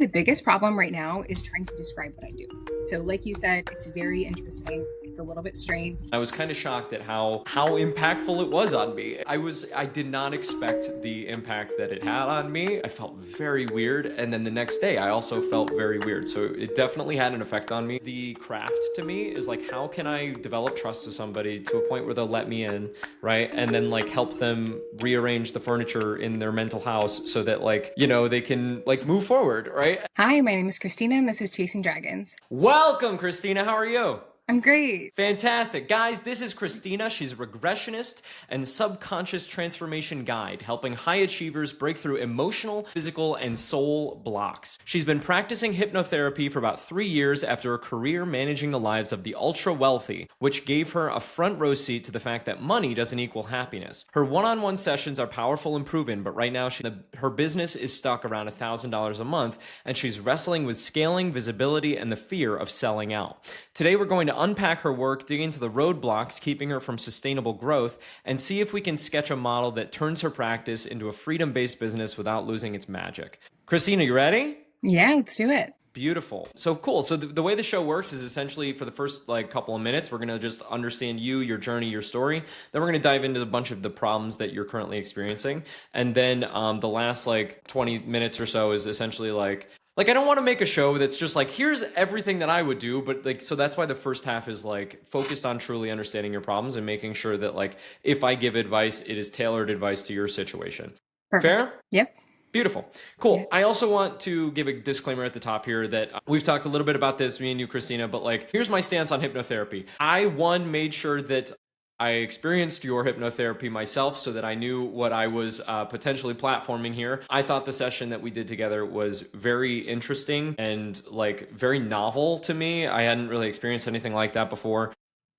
The biggest problem right now is trying to describe what I do. So like you said, it's very interesting. It's a little bit strange. I was kind of shocked at how impactful it was on me. I did not expect the impact that it had on me. I felt very weird, and then the next day I also felt very weird. So it definitely had an effect on me. The craft to me is like, how can I develop trust to somebody to a point where they'll let me in, right? And then like help them rearrange the furniture in their mental house so that like, they can like move forward, right? Hi, my name is Christina, and this is Chasing Dragons. Welcome, Christina. How are you? I'm great. Fantastic. Guys, this is Christina. She's a regressionist and subconscious transformation guide, helping high achievers break through emotional, physical, and soul blocks. She's been practicing hypnotherapy for about 3 years after a career managing the lives of the ultra wealthy, which gave her a front row seat to the fact that money doesn't equal happiness. Her one-on-one sessions are powerful and proven, but right now her business is stuck around $1,000 a month, and she's wrestling with scaling, visibility, and the fear of selling out. Today, we're going to unpack her work, dig into the roadblocks keeping her from sustainable growth, and see if we can sketch a model that turns her practice into a freedom-based business without losing its magic. Christina, you ready? Yeah, let's do it. Beautiful. So cool. So the way the show works is essentially for the first like couple of minutes, we're going to just understand you, your journey, your story. Then we're going to dive into a bunch of the problems that you're currently experiencing. And then the last like 20 minutes or so is essentially like I don't want to make a show that's just like, here's everything that I would do. But like, so that's why the first half is like focused on truly understanding your problems and making sure that like, if I give advice, it is tailored advice to your situation. Perfect. Fair? Yep. Beautiful. Cool. Yeah. I also want to give a disclaimer at the top here that we've talked a little bit about this, me and you, Christina, but like, here's my stance on hypnotherapy. I, made sure that I experienced your hypnotherapy myself so that I knew what I was potentially platforming here. I thought the session that we did together was very interesting and like very novel to me. I hadn't really experienced anything like that before.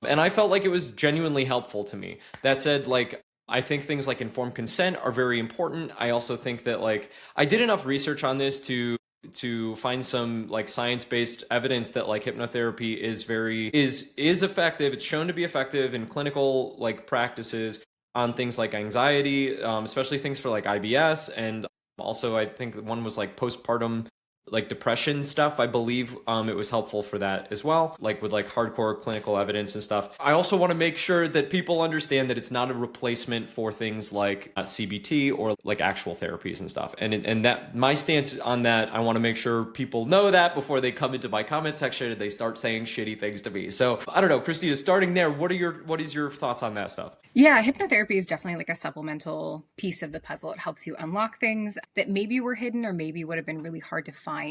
And I felt like it was genuinely helpful to me. That said, like, I think things like informed consent are very important. I also think that like I did enough research on this to find some like science-based evidence that like hypnotherapy is effective. It's shown to be effective in clinical like practices on things like anxiety, especially things for like IBS. And also I think one was like postpartum like depression stuff. I believe it was helpful for that as well, like with like hardcore clinical evidence and stuff. I also want to make sure that people understand that it's not a replacement for things like CBT or like actual therapies and stuff. And that my stance on that, I want to make sure people know that before they come into my comment section and they start saying shitty things to me. So I don't know, Christina, starting there, what is your thoughts on that stuff? Yeah, hypnotherapy is definitely like a supplemental piece of the puzzle. It helps you unlock things that maybe were hidden or maybe would have been really hard to find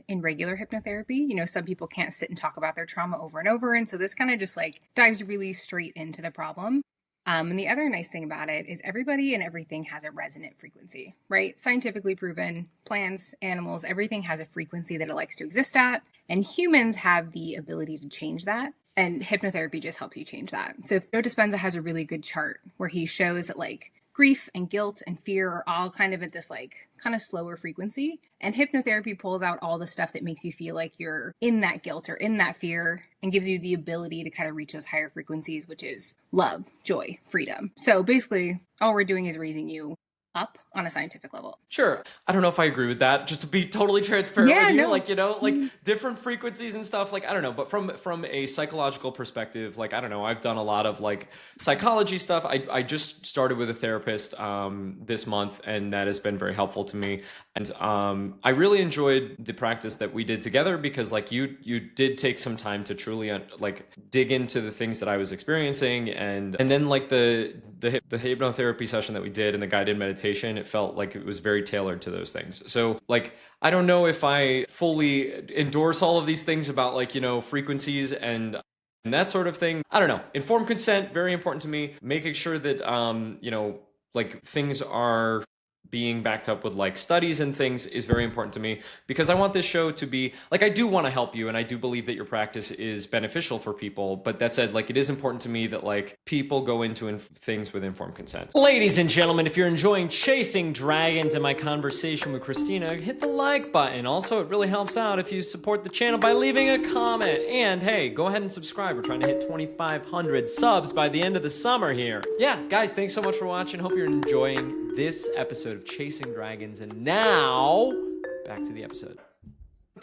in regular hypnotherapy. You know, some people can't sit and talk about their trauma over and over. And so this kind of just like dives really straight into the problem. And the other nice thing about it is everybody and everything has a resonant frequency, right? Scientifically proven, plants, animals, everything has a frequency that it likes to exist at. And humans have the ability to change that. And hypnotherapy just helps you change that. So Joe Dispenza has a really good chart where he shows that like grief and guilt and fear are all kind of at this like kind of slower frequency. And hypnotherapy pulls out all the stuff that makes you feel like you're in that guilt or in that fear and gives you the ability to kind of reach those higher frequencies, which is love, joy, freedom. So basically all we're doing is raising you up on a scientific level. Sure. I don't know if I agree with that. Just to be totally transparent with you, no. like, like different frequencies and stuff. Like, I don't know, but from a psychological perspective, like, I don't know, I've done a lot of like psychology stuff. I just started with a therapist this month, and that has been very helpful to me. And I really enjoyed the practice that we did together because like you did take some time to truly like dig into the things that I was experiencing, and then like the hypnotherapy session that we did and the guided meditation, it felt like it was very tailored to those things. So like, I don't know if I fully endorse all of these things about like, frequencies and that sort of thing. I don't know. Informed consent, very important to me. Making sure that, like things are being backed up with like studies and things is very important to me because I want this show to be like, I do want to help you and I do believe that your practice is beneficial for people. But that said, like, it is important to me that like people go into things with informed consent. Ladies and gentlemen, if you're enjoying Chasing Dragons and my conversation with Christina, hit the like button. Also, it really helps out if you support the channel by leaving a comment. And hey, go ahead and subscribe. We're trying to hit 2,500 subs by the end of the summer here. Yeah, guys, thanks so much for watching. Hope you're enjoying this episode of Chasing Dragons. And now, back to the episode.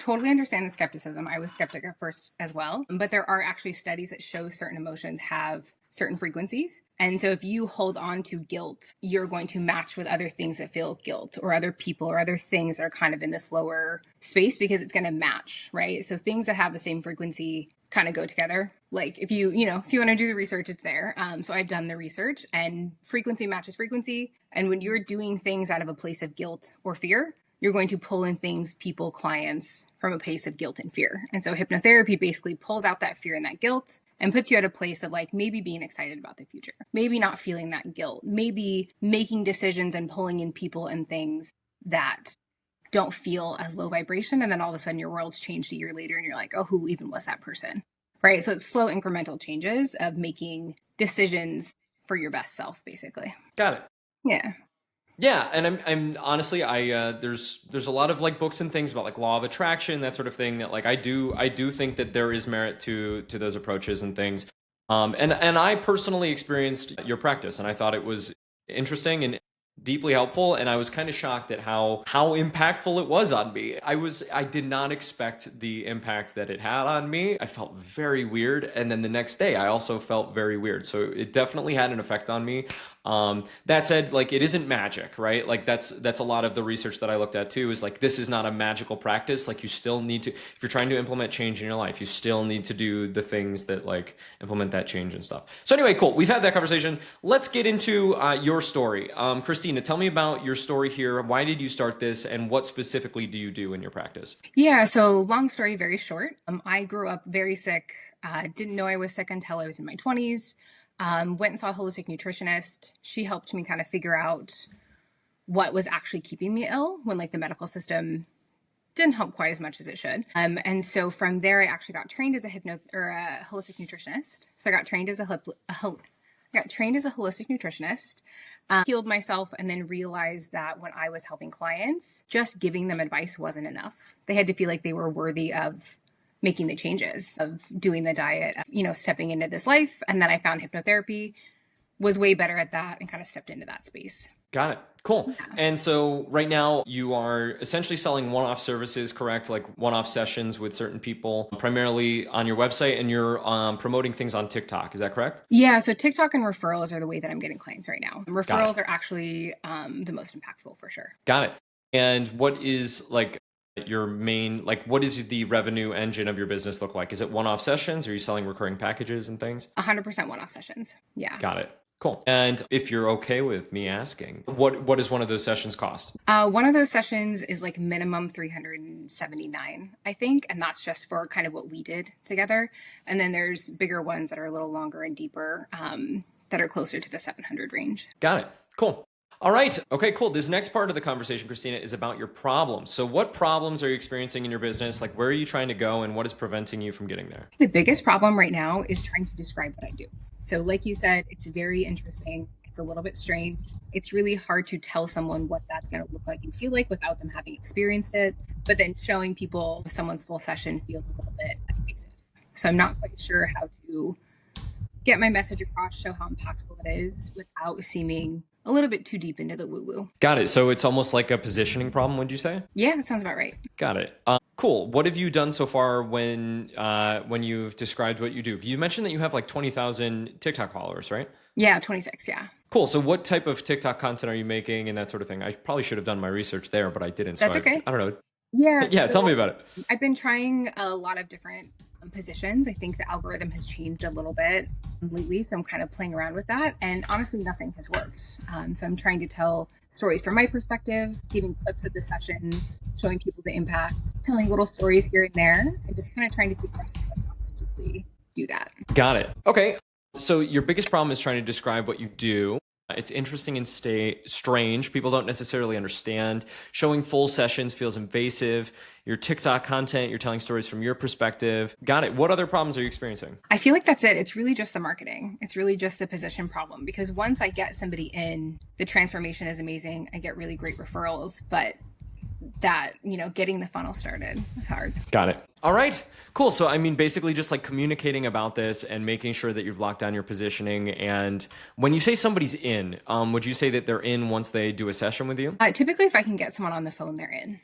totally understand the skepticism. I was skeptic at first as well, but there are actually studies that show certain emotions have certain frequencies. And so if you hold on to guilt, you're going to match with other things that feel guilt, or other people or other things that are kind of in this lower space, because it's going to match, right? So things that have the same frequency kind of go together. Like if you want to do the research, it's there. So I've done the research, and frequency matches frequency. And when you're doing things out of a place of guilt or fear, you're going to pull in things, people, clients from a place of guilt and fear. And so hypnotherapy basically pulls out that fear and that guilt and puts you at a place of like maybe being excited about the future, maybe not feeling that guilt, maybe making decisions and pulling in people and things that don't feel as low vibration. And then all of a sudden your world's changed a year later and you're like, oh, who even was that person? Right? So it's slow incremental changes of making decisions for your best self, basically. Got it. Yeah. Yeah, and I'm honestly, there's a lot of like books and things about like law of attraction, that sort of thing, that like I do think that there is merit to those approaches and things. And I personally experienced your practice, and I thought it was interesting and deeply helpful, and I was kind of shocked at how impactful it was on me. I did not expect the impact that it had on me. I felt very weird, and then the next day I also felt very weird. So it definitely had an effect on me. That said, like, it isn't magic, right? Like that's a lot of the research that I looked at too, is like, this is not a magical practice. Like you still need to, if you're trying to implement change in your life, you still need to do the things that like implement that change and stuff. So anyway, cool. We've had that conversation. Let's get into your story. Christina, tell me about your story here. Why did you start this, and what specifically do you do in your practice? Yeah. So long story, very short. I grew up very sick. Didn't know I was sick until I was in my 20s. Went and saw a holistic nutritionist. She helped me kind of figure out what was actually keeping me ill when like the medical system didn't help quite as much as it should. And so from there, I actually got trained as a holistic nutritionist. So I got trained as a holistic nutritionist, healed myself, and then realized that when I was helping clients, just giving them advice wasn't enough. They had to feel like they were worthy of making the changes, of doing the diet, of, stepping into this life. And then I found hypnotherapy was way better at that and kind of stepped into that space. Got it. Cool. Yeah. And so right now you are essentially selling one-off services, correct? Like one-off sessions with certain people, primarily on your website, and you're promoting things on TikTok. Is that correct? Yeah. So TikTok and referrals are the way that I'm getting clients right now. Referrals are actually the most impactful for sure. Got it. And what is like your main, like, what is the revenue engine of your business look like? Is it one-off sessions? Or are you selling recurring packages and things? 100% one-off sessions. Yeah. Got it. Cool. And if you're okay with me asking, what does one of those sessions cost? One of those sessions is like minimum $379, I think. And that's just for kind of what we did together. And then there's bigger ones that are a little longer and deeper, that are closer to the 700 range. Got it. Cool. All right. Okay, cool. This next part of the conversation, Christina, is about your problems. So what problems are you experiencing in your business? Like, where are you trying to go, and what is preventing you from getting there? The biggest problem right now is trying to describe what I do. So like you said, it's very interesting. It's a little bit strange. It's really hard to tell someone what that's going to look like and feel like without them having experienced it. But then showing people someone's full session feels a little bit invasive. So I'm not quite sure how to get my message across, show how impactful it is without seeming a little bit too deep into the woo-woo. Got it. So it's almost like a positioning problem, would you say? Yeah, that sounds about right. Got it. Cool. What have you done so far when you've described what you do? You mentioned that you have like 20,000 TikTok followers, right? Yeah, 26, yeah. Cool. So what type of TikTok content are you making and that sort of thing? I probably should have done my research there, but I didn't. That's okay. I don't know. Yeah. Yeah, tell me about it. I've been trying a lot of different positions. I think the algorithm has changed a little bit lately, so I'm kind of playing around with that. And honestly, nothing has worked. So I'm trying to tell stories from my perspective, giving clips of the sessions, showing people the impact, telling little stories here and there, and just kind of trying to figure out how to authentically do that. Got it. Okay. So your biggest problem is trying to describe what you do. It's interesting and strange. People don't necessarily understand. Showing full sessions feels invasive. Your TikTok content, you're telling stories from your perspective. Got it. What other problems are you experiencing? I feel like that's it. It's really just the marketing. It's really just the position problem, because once I get somebody in, the transformation is amazing. I get really great referrals, but that, getting the funnel started is hard. Got it. All right, cool. So, I mean, basically just like communicating about this and making sure that you've locked down your positioning. And when you say somebody's in, would you say that they're in once they do a session with you? Typically, if I can get someone on the phone, they're in.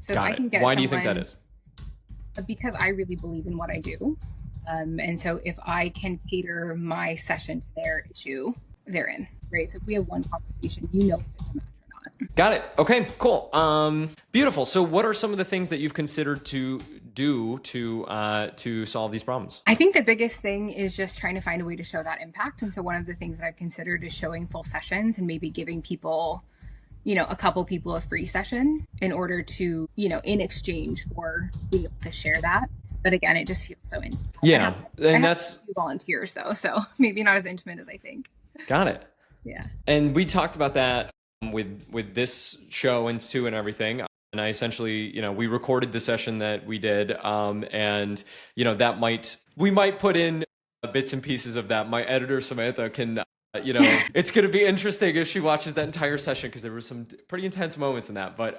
So Got if I it. can get Why do you think that is? because I really believe in what I do. And so if I can cater my session to their issue, they're in, right? So if we have one conversation, if it's a match or not. Got it. Okay, cool. Beautiful. So what are some of the things that you've considered to do to solve these problems? I think the biggest thing is just trying to find a way to show that impact. And so one of the things that I've considered is showing full sessions and maybe giving people, a couple people a free session in order to, in exchange for being able to share that. But again, it just feels so intimate. Yeah. And that's volunteers though. So maybe not as intimate as I think. Got it. Yeah. And we talked about that with this show and Sue and everything. And I essentially, we recorded the session that we did. And, we might put in bits and pieces of that. My editor, Samantha, can, it's going to be interesting if she watches that entire session because there were some pretty intense moments in that. But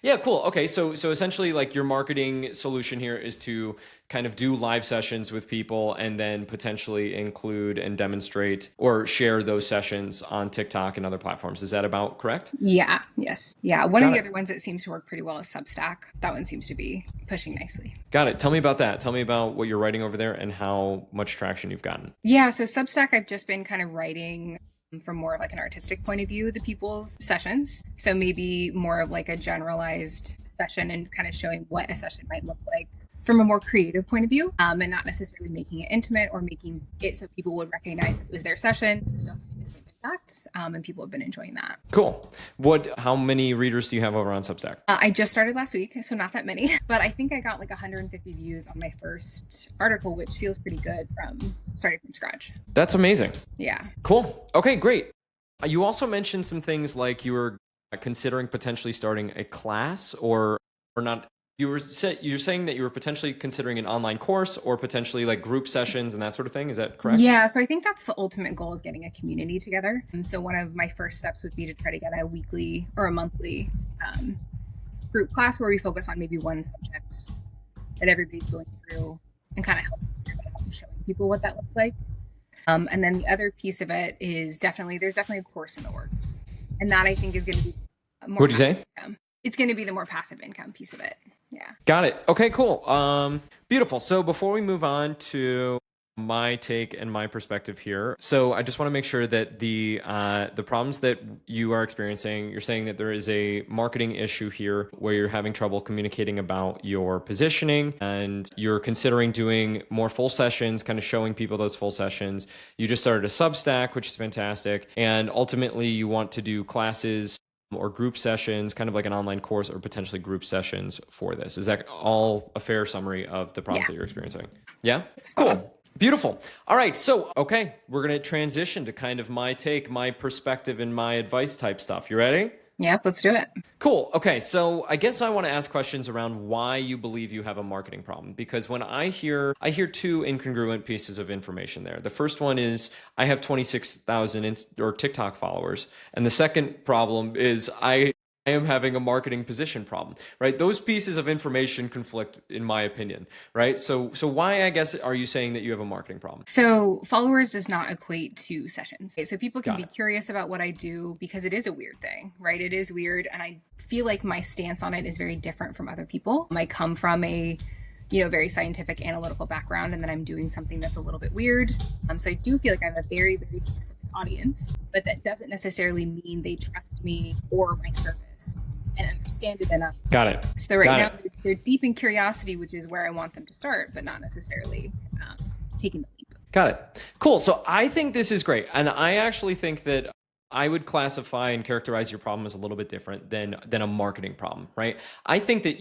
yeah, cool. Okay. So essentially like your marketing solution here is to kind of do live sessions with people and then potentially include and demonstrate or share those sessions on TikTok and other platforms. Is that about correct? Yeah. Yes. Yeah. One of the other ones that seems to work pretty well is Substack. That one seems to be pushing nicely. Got it. Tell me about that. Tell me about what you're writing over there and how much traction you've gotten. Yeah. So Substack, I've just been kind of writing from more of like an artistic point of view, the people's sessions. So maybe more of like a generalized session and kind of showing what a session might look like from a more creative point of view, and not necessarily making it intimate or making it so people would recognize it was their session, but still having the same impact. And people have been enjoying that. Cool. How many readers do you have over on Substack? I just started last week, so not that many, but I think I got like 150 views on my first article, which feels pretty good from starting from scratch. That's amazing. Yeah. Cool. Okay, great. You also mentioned some things like you were considering potentially starting a class or not. You're saying that you were potentially considering an online course or potentially like group sessions and that sort of thing. Is that correct? Yeah. So I think that's the ultimate goal, is getting a community together. And so one of my first steps would be to try to get a weekly or a monthly group class where we focus on maybe one subject that everybody's going through and kind of showing people what that looks like. And then the other piece of it is there's definitely a course in the works. And that I think is going to be more. What'd you say? Income. It's going to be the more passive income piece of it. Yeah. Got it. Okay, cool. Beautiful. So before we move on to my take and my perspective here, so I just want to make sure that the problems that you are experiencing, you're saying that there is a marketing issue here where you're having trouble communicating about your positioning and you're considering doing more full sessions, kind of showing people those full sessions. You just started a Substack, which is fantastic. And ultimately you want to do classes or group sessions, kind of like an online course or potentially group sessions for this. Is that all a fair summary of the problems that you're experiencing? Yeah? Cool. Beautiful. All right. So, okay, we're going to transition to kind of my take, my perspective, and my advice type stuff. You ready? Yep, let's do it. Cool. Okay. So I guess I want to ask questions around why you believe you have a marketing problem, because when I hear two incongruent pieces of information there. The first one is I have 26,000 TikTok followers. And the second problem is I am having a marketing position problem, right? Those pieces of information conflict in my opinion, right? So why, I guess, are you saying that you have a marketing problem? So followers does not equate to sessions. Okay, so people can be curious about what I do because it is a weird thing, right? It is weird. And I feel like my stance on it is very different from other people. I come from a very scientific analytical background, and then I'm doing something that's a little bit weird. So I do feel like I have a very, very specific audience, but that doesn't necessarily mean they trust me or my service and understand it enough. Got it. So now they're deep in curiosity, which is where I want them to start, but not necessarily taking the leap. Got it. Cool. So I think this is great. And I actually think that I would classify and characterize your problem as a little bit different than a marketing problem, right? I think that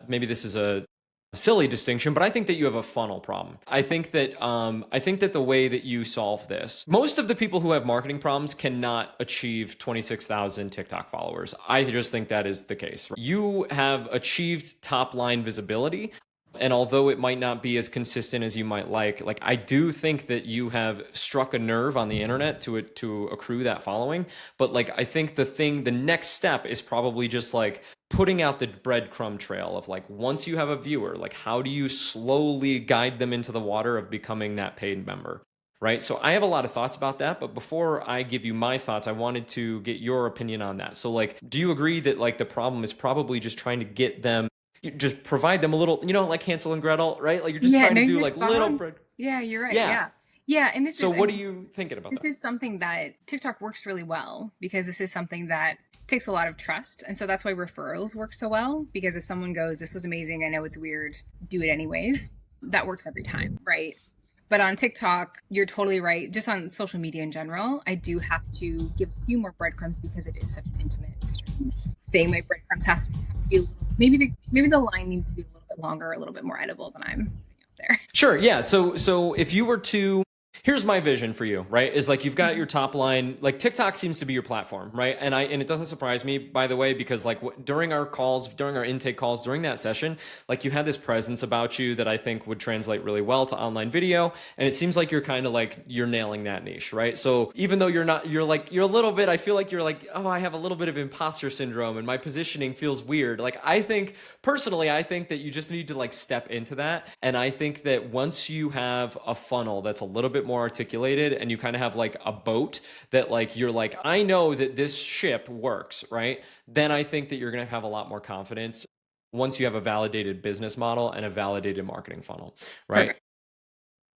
maybe this is a silly distinction, but I think that you have a funnel problem. I think that the way that you solve this, most of the people who have marketing problems cannot achieve 26,000 TikTok followers. I just think that is the case. You have achieved top line visibility. And although it might not be as consistent as you might like I do think that you have struck a nerve on the internet to accrue that following. But I think the next step is probably just putting out the breadcrumb trail of once you have a viewer, how do you slowly guide them into the water of becoming that paid member? Right. So I have a lot of thoughts about that. But before I give you my thoughts, I wanted to get your opinion on that. So do you agree that the problem is probably just trying to get them You just provide them a little, like Hansel and Gretel, right? Like you're just Yeah, trying no, to do you're like spot little on. bread. Yeah, you're right. Yeah. Yeah. Yeah, and So I what are mean, you thinking about this that? is something that TikTok works really well because this is something that takes a lot of trust. And so that's why referrals work so well. Because if someone goes, this was amazing, I know it's weird, do it anyways, that works every time, right? But on TikTok, you're totally right. Just on social media in general, I do have to give a few more breadcrumbs because it is such an intimate thing. My breadcrumbs have to be a little, maybe the line needs to be a little bit longer, a little bit more edible than I'm putting out there. Sure. Yeah. So if you were to, here's my vision for you, right? Is like you've got your top line, like TikTok seems to be your platform, right? And it doesn't surprise me, by the way, because like during our calls, during our intake calls, during that session, like you had this presence about you that I think would translate really well to online video. And it seems like you're kind of like you're nailing that niche, right? So even though you're not, you're a little bit, I feel like you're like, oh, I have a little bit of imposter syndrome and my positioning feels weird. Like I think personally, I think that you just need to like step into that. And I think that once you have a funnel that's a little bit more articulated and you kind of have like a boat that like you're like, I know that this ship works, right? Then I think that you're going to have a lot more confidence once you have a validated business model and a validated marketing funnel, right? Perfect.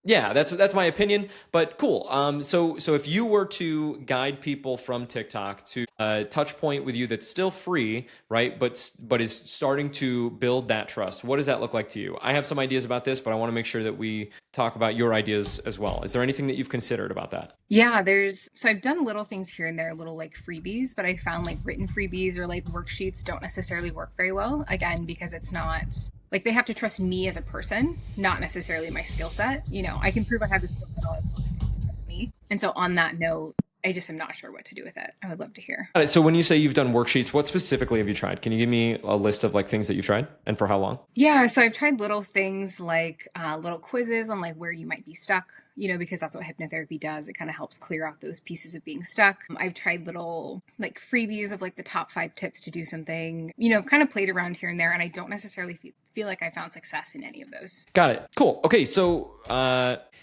Yeah, that's my opinion, but cool. So if you were to guide people from TikTok to a touch point with you that's still free, right, but is starting to build that trust, what does that look like to you? I have some ideas about this, but I want to make sure that we talk about your ideas as well. Is there anything that you've considered about that? Yeah, so I've done little things here and there, little like freebies, but I found like written freebies or like worksheets don't necessarily work very well. Again, because it's not like they have to trust me as a person, not necessarily my skill set. I can prove I have the skill set all I want, they have to trust me. And so on that note, I just am not sure what to do with it. I would love to hear. All right, so when you say you've done worksheets, what specifically have you tried? Can you give me a list of like things that you've tried and for how long? Yeah, so I've tried little things like little quizzes on like where you might be stuck, because that's what hypnotherapy does. It kind of helps clear out those pieces of being stuck. I've tried little like freebies of like the top 5 tips to do something, kind of played around here and there. And I don't necessarily feel like I found success in any of those. Got it. Cool. Okay, so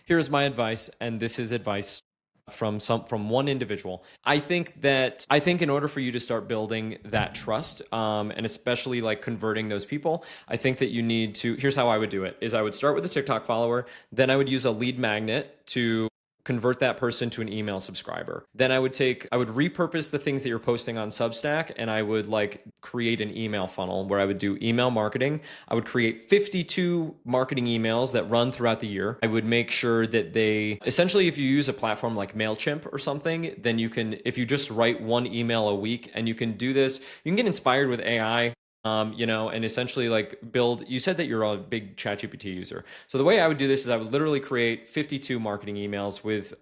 here's my advice, and this is advice from one individual. I think in order for you to start building that trust, and especially like converting those people, I think that you need to, here's how I would do it, is I would start with a TikTok follower, then I would use a lead magnet to convert that person to an email subscriber. Then I would repurpose the things that you're posting on Substack, and I would like create an email funnel where I would do email marketing. I would create 52 marketing emails that run throughout the year. I would make sure that essentially, if you use a platform like MailChimp or something, then if you just write one email a week, and you can do this, you can get inspired with AI. And essentially like you said that you're a big ChatGPT user. So the way I would do this is I would literally create 52 marketing emails with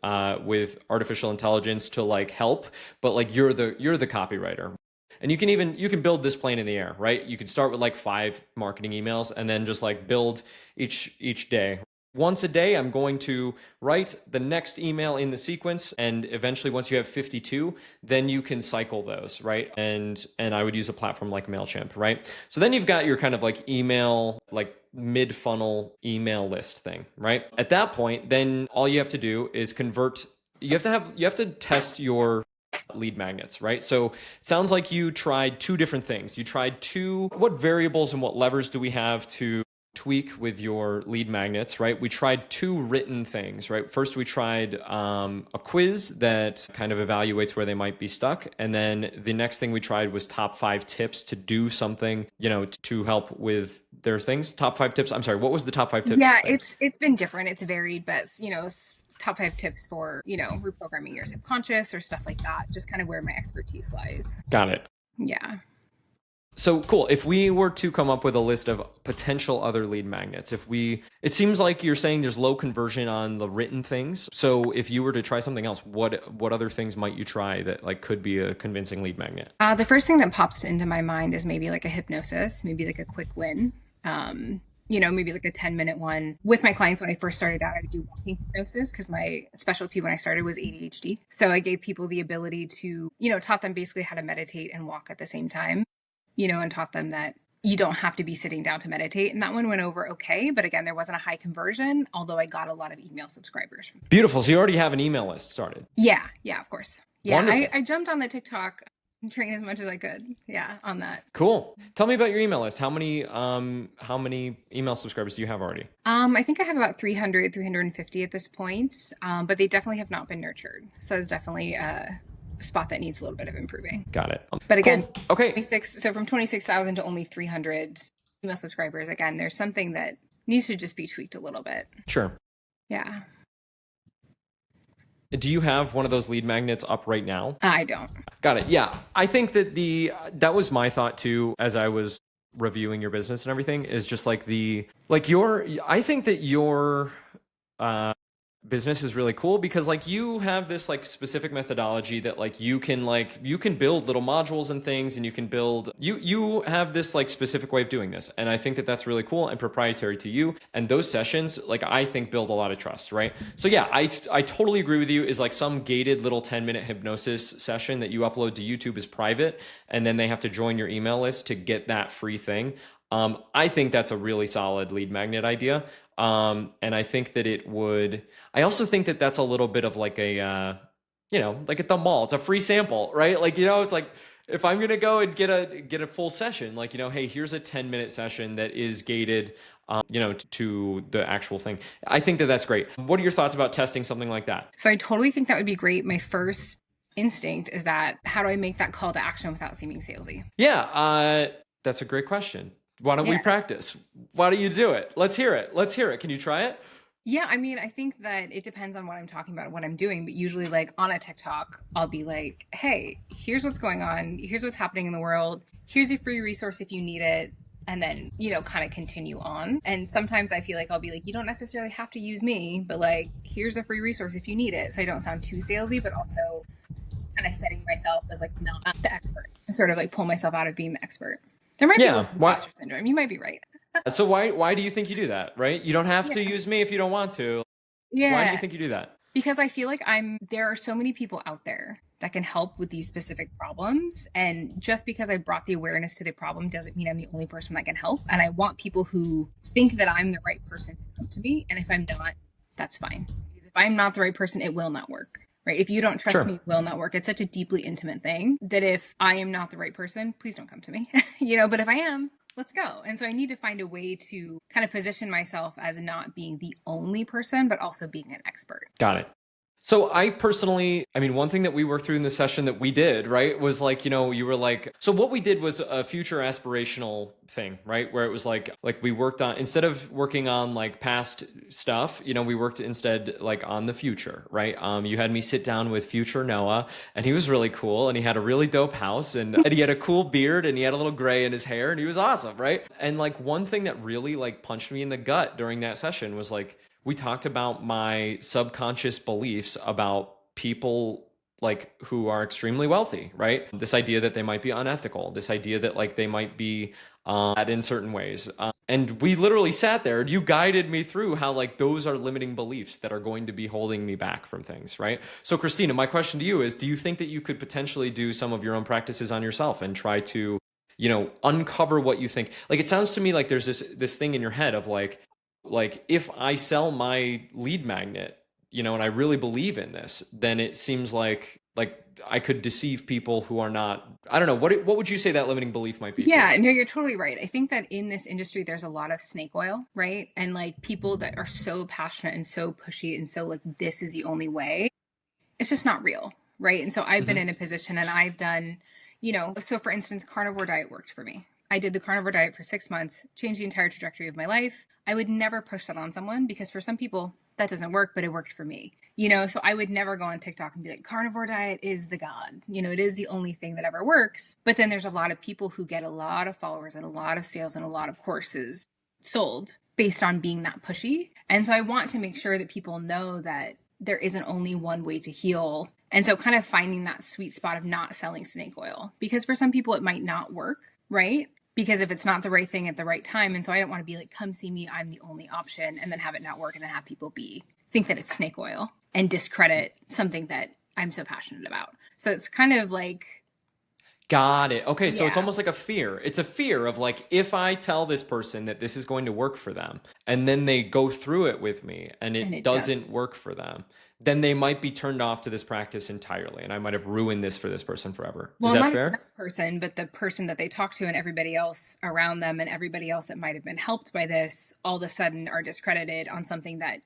artificial intelligence to like help, but like you're the copywriter. And you can build this plane in the air, right? You could start with like 5 marketing emails and then just like build each day. Once a day, I'm going to write the next email in the sequence, and eventually once you have 52, then you can cycle those, right? And I would use a platform like MailChimp, right? So then you've got your kind of like email, like mid-funnel email list thing, right? At that point, then all you have to do is convert. You have to test your lead magnets, right? So it sounds like you tried 2 different things. What variables and what levers do we have to tweak with your lead magnets, right? We tried 2 written things, right? First, we tried a quiz that kind of evaluates where they might be stuck. And then the next thing we tried was top 5 tips to do something, to help with their things. Top 5 tips. I'm sorry, what was the top 5 tips? Yeah, it's been different. It's varied, but top 5 tips for, reprogramming your subconscious or stuff like that. Just kind of where my expertise lies. Got it. Yeah. So cool. If we were to come up with a list of potential other lead magnets, it seems like you're saying there's low conversion on the written things. So if you were to try something else, what other things might you try that like could be a convincing lead magnet? The first thing that pops into my mind is maybe like a hypnosis, maybe like a quick win. Maybe like a 10-minute one. With my clients, when I first started out, I would do walking hypnosis because my specialty when I started was ADHD. So I gave people the ability to, taught them basically how to meditate and walk at the same time. And taught them that you don't have to be sitting down to meditate. And that one went over okay. But again, there wasn't a high conversion, although I got a lot of email subscribers. Beautiful. So you already have an email list started. Yeah, of course. Yeah, Wonderful. I jumped on the TikTok train as much as I could. Yeah, on that. Cool. Tell me about your email list. How many email subscribers do you have already? I think I have about 300, 350 at this point, but they definitely have not been nurtured. So it's definitely a spot that needs a little bit of improving. Got it. But again, Cool. Okay. 26, so from 26,000 to only 300 email subscribers, again, there's something that needs to just be tweaked a little bit. Sure. Yeah. Do you have one of those lead magnets up right now? I don't. Got it. Yeah. I think that that was my thought too, as I was reviewing your business and everything, is just like I think that your business is really cool because like you have this like specific methodology that like you can build little modules and things, and you have this like specific way of doing this, and I think that that's really cool and proprietary to you, and those sessions like I think build a lot of trust, right? So yeah, I totally agree with you. Is like some gated little 10-minute hypnosis session that you upload to YouTube is private, and then they have to join your email list to get that free thing. I think that's a really solid lead magnet idea. And I think that I also think that that's a little bit of like like at the mall, it's a free sample, right? Like, it's like, if I'm going to go and get a full session, like, hey, here's a 10-minute session that is gated, to the actual thing. I think that that's great. What are your thoughts about testing something like that? So I totally think that would be great. My first instinct is that, how do I make that call to action without seeming salesy? Yeah, that's a great question. Why don't we practice? Why don't you do it? Let's hear it. Can you try it? Yeah, I mean, I think that it depends on what I'm talking about, what I'm doing. But usually, like on a TikTok, I'll be like, hey, here's what's going on. Here's what's happening in the world. Here's a free resource if you need it. And then, kind of continue on. And sometimes I feel like I'll be like, you don't necessarily have to use me, but like, here's a free resource if you need it. So I don't sound too salesy, but also kind of setting myself as like not the expert and sort of like pull myself out of being the expert. There might be a little imposter syndrome. You might be right. So why do you think you do that, right? You don't have to use me if you don't want to. Yeah. Why do you think you do that? Because I feel like there are so many people out there that can help with these specific problems. And just because I brought the awareness to the problem doesn't mean I'm the only person that can help. And I want people who think that I'm the right person to come to me. And if I'm not, that's fine. Because if I'm not the right person, it will not work. Right? If you don't trust me, it will not work. It's such a deeply intimate thing that if I am not the right person, please don't come to me. But if I am, let's go. And so I need to find a way to kind of position myself as not being the only person, but also being an expert. Got it. So I personally, one thing that we worked through in the session that we did, right, was like, you were like, so what we did was a future aspirational thing, right? Where it was like we worked on, instead of working on like past stuff, we worked instead like on the future, right? You had me sit down with future Noah, and he was really cool, and he had a really dope house, and he had a cool beard, and he had a little gray in his hair, and he was awesome, right? And like one thing that really like punched me in the gut during that session was like, we talked about my subconscious beliefs about people like who are extremely wealthy, right? This idea that they might be unethical, this idea that like they might be bad in certain ways. And we literally sat there and you guided me through how like those are limiting beliefs that are going to be holding me back from things, right? So Christina, my question to you is, do you think that you could potentially do some of your own practices on yourself and try to, uncover what you think? Like, it sounds to me like there's this thing in your head of like if I sell my lead magnet, and I really believe in this, then it seems like I could deceive people who are not. I don't know. What would you say that limiting belief might be? Yeah, no, you're totally right. I think that in this industry, there's a lot of snake oil, right? And like people that are so passionate and so pushy and so like, this is the only way. It's just not real, right? And so I've been in a position and I've done, so for instance, carnivore diet worked for me. I did the carnivore diet for 6 months, changed the entire trajectory of my life. I would never push that on someone because for some people that doesn't work, but it worked for me. So I would never go on TikTok and be like, carnivore diet is the God. It is the only thing that ever works. But then there's a lot of people who get a lot of followers and a lot of sales and a lot of courses sold based on being that pushy. And so I want to make sure that people know that there isn't only one way to heal. And so kind of finding that sweet spot of not selling snake oil, because for some people it might not work, right? Because if it's not the right thing at the right time. And so I don't want to be like, come see me, I'm the only option, and then have it not work and then have people think that it's snake oil and discredit something that I'm so passionate about. So it's kind of like. Got it. Okay. So it's almost like a fear. It's a fear of like, if I tell this person that this is going to work for them and then they go through it with me and it doesn't work for them, then they might be turned off to this practice entirely. And I might have ruined this for this person forever. Well, Is that not even fair? that person, but the person that they talk to and everybody else around them and everybody else that might have been helped by this all of a sudden are discredited on something that,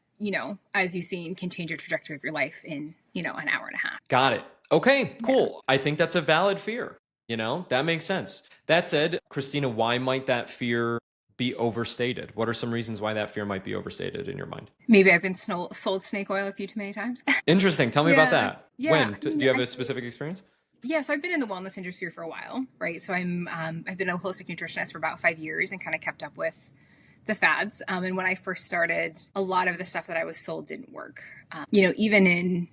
as you've seen, can change your trajectory of your life in, an hour and a half. Got it. Okay, cool. I think that's a valid fear. That makes sense. That said, Christina, why might that fear be overstated? What are some reasons why that fear might be overstated in your mind? Maybe I've been sold snake oil a few too many times. Interesting. Tell me about that. Yeah. When? Do you have a specific experience? Yeah, so I've been in the wellness industry for a while, right? So I've been a holistic nutritionist for about 5 years and kind of kept up with the fads. And when I first started, a lot of the stuff that I was sold didn't work. Even in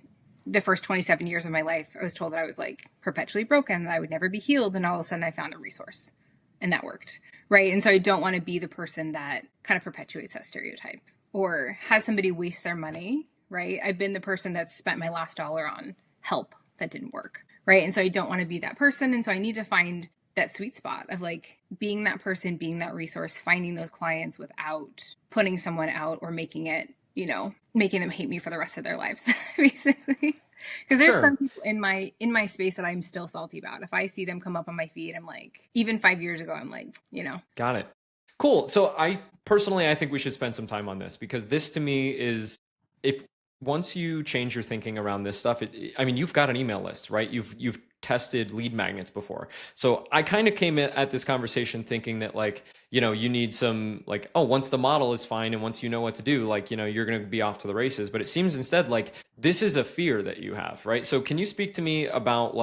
the first 27 years of my life, I was told that I was like perpetually broken, that I would never be healed. And all of a sudden I found a resource and that worked, right? And so I don't want to be the person that kind of perpetuates that stereotype or has somebody waste their money, right? I've been the person that spent my last dollar on help that didn't work, right? And so I don't want to be that person. And so I need to find that sweet spot of like being that person, being that resource, finding those clients without putting someone out or making them hate me for the rest of their lives, basically. Because there's some people in my space that I'm still salty about. If I see them come up on my feed, I'm like, even 5 years ago, I'm like, Got it. Cool. So I think we should spend some time on this because this to me is, if once you change your thinking around this stuff, you've got an email list, right? You've tested lead magnets before. So I kind of came at this conversation thinking that you need some once the model is fine and once you know what to do, you're going to be off to the races. But it seems instead like this is a fear that you have, right? So can you speak to me about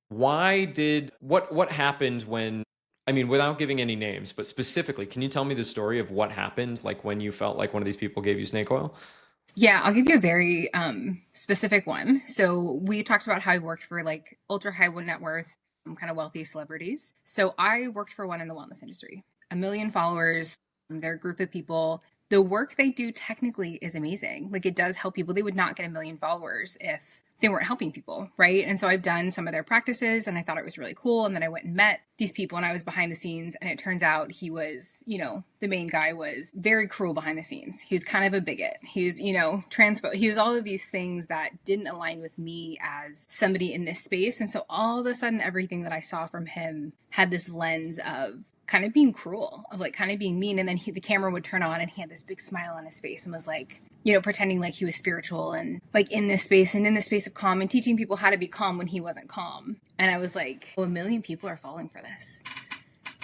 what happened when, without giving any names, but specifically, can you tell me the story of what happened, when you felt like one of these people gave you snake oil? Yeah, I'll give you a very specific one. So we talked about how I worked for ultra high net worth, kind of wealthy celebrities. So I worked for one in the wellness industry, 1 million followers. They're a group of people. The work they do technically is amazing. It does help people. They would not get 1 million followers if they weren't helping people, right? And so I've done some of their practices and I thought it was really cool. And then I went and met these people and I was behind the scenes and it turns out he was, the main guy was very cruel behind the scenes. He was kind of a bigot. He was, transpo. He was all of these things that didn't align with me as somebody in this space. And so all of a sudden, everything that I saw from him had this lens of kind of being cruel, of kind of being mean. And then the camera would turn on and he had this big smile on his face and was pretending like he was spiritual and in this space and in the space of calm and teaching people how to be calm when he wasn't calm. And I was like, 1 million people are falling for this,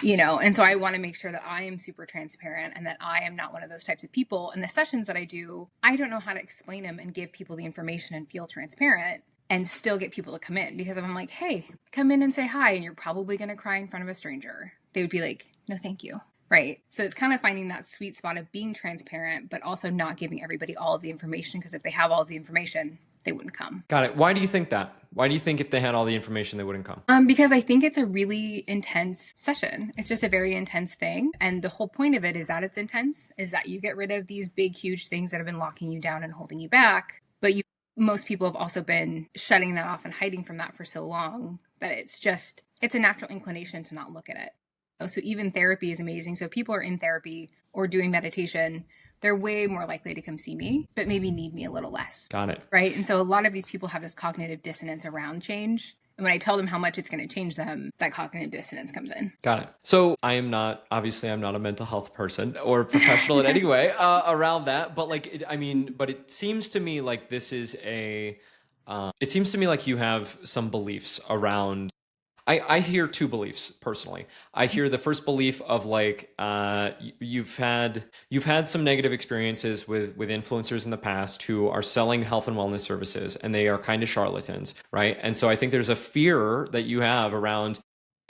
and so I want to make sure that I am super transparent and that I am not one of those types of people. And the sessions that I do, I don't know how to explain them and give people the information and feel transparent and still get people to come in, because if I'm like, hey, come in and say hi, and you're probably going to cry in front of a stranger, they would be like, no, thank you. Right. So it's kind of finding that sweet spot of being transparent, but also not giving everybody all of the information, because if they have all of the information, they wouldn't come. Got it. Why do you think that? Why do you think if they had all the information, they wouldn't come? Because I think it's a really intense session. It's just a very intense thing. And the whole point of it is that it's intense, is that you get rid of these big, huge things that have been locking you down and holding you back. But most people have also been shutting that off and hiding from that for so long that it's a natural inclination to not look at it. So even therapy is amazing. So if people are in therapy or doing meditation, they're way more likely to come see me, but maybe need me a little less. Got it. Right. And so a lot of these people have this cognitive dissonance around change. And when I tell them how much it's going to change them, that cognitive dissonance comes in. Got it. So I'm not a mental health person or professional in any way around that. But but it seems to me like this is it seems to me like you have some beliefs around. I hear two beliefs personally. I hear the first belief of you've had some negative experiences with influencers in the past who are selling health and wellness services, and they are kind of charlatans, right? And so I think there's a fear that you have around,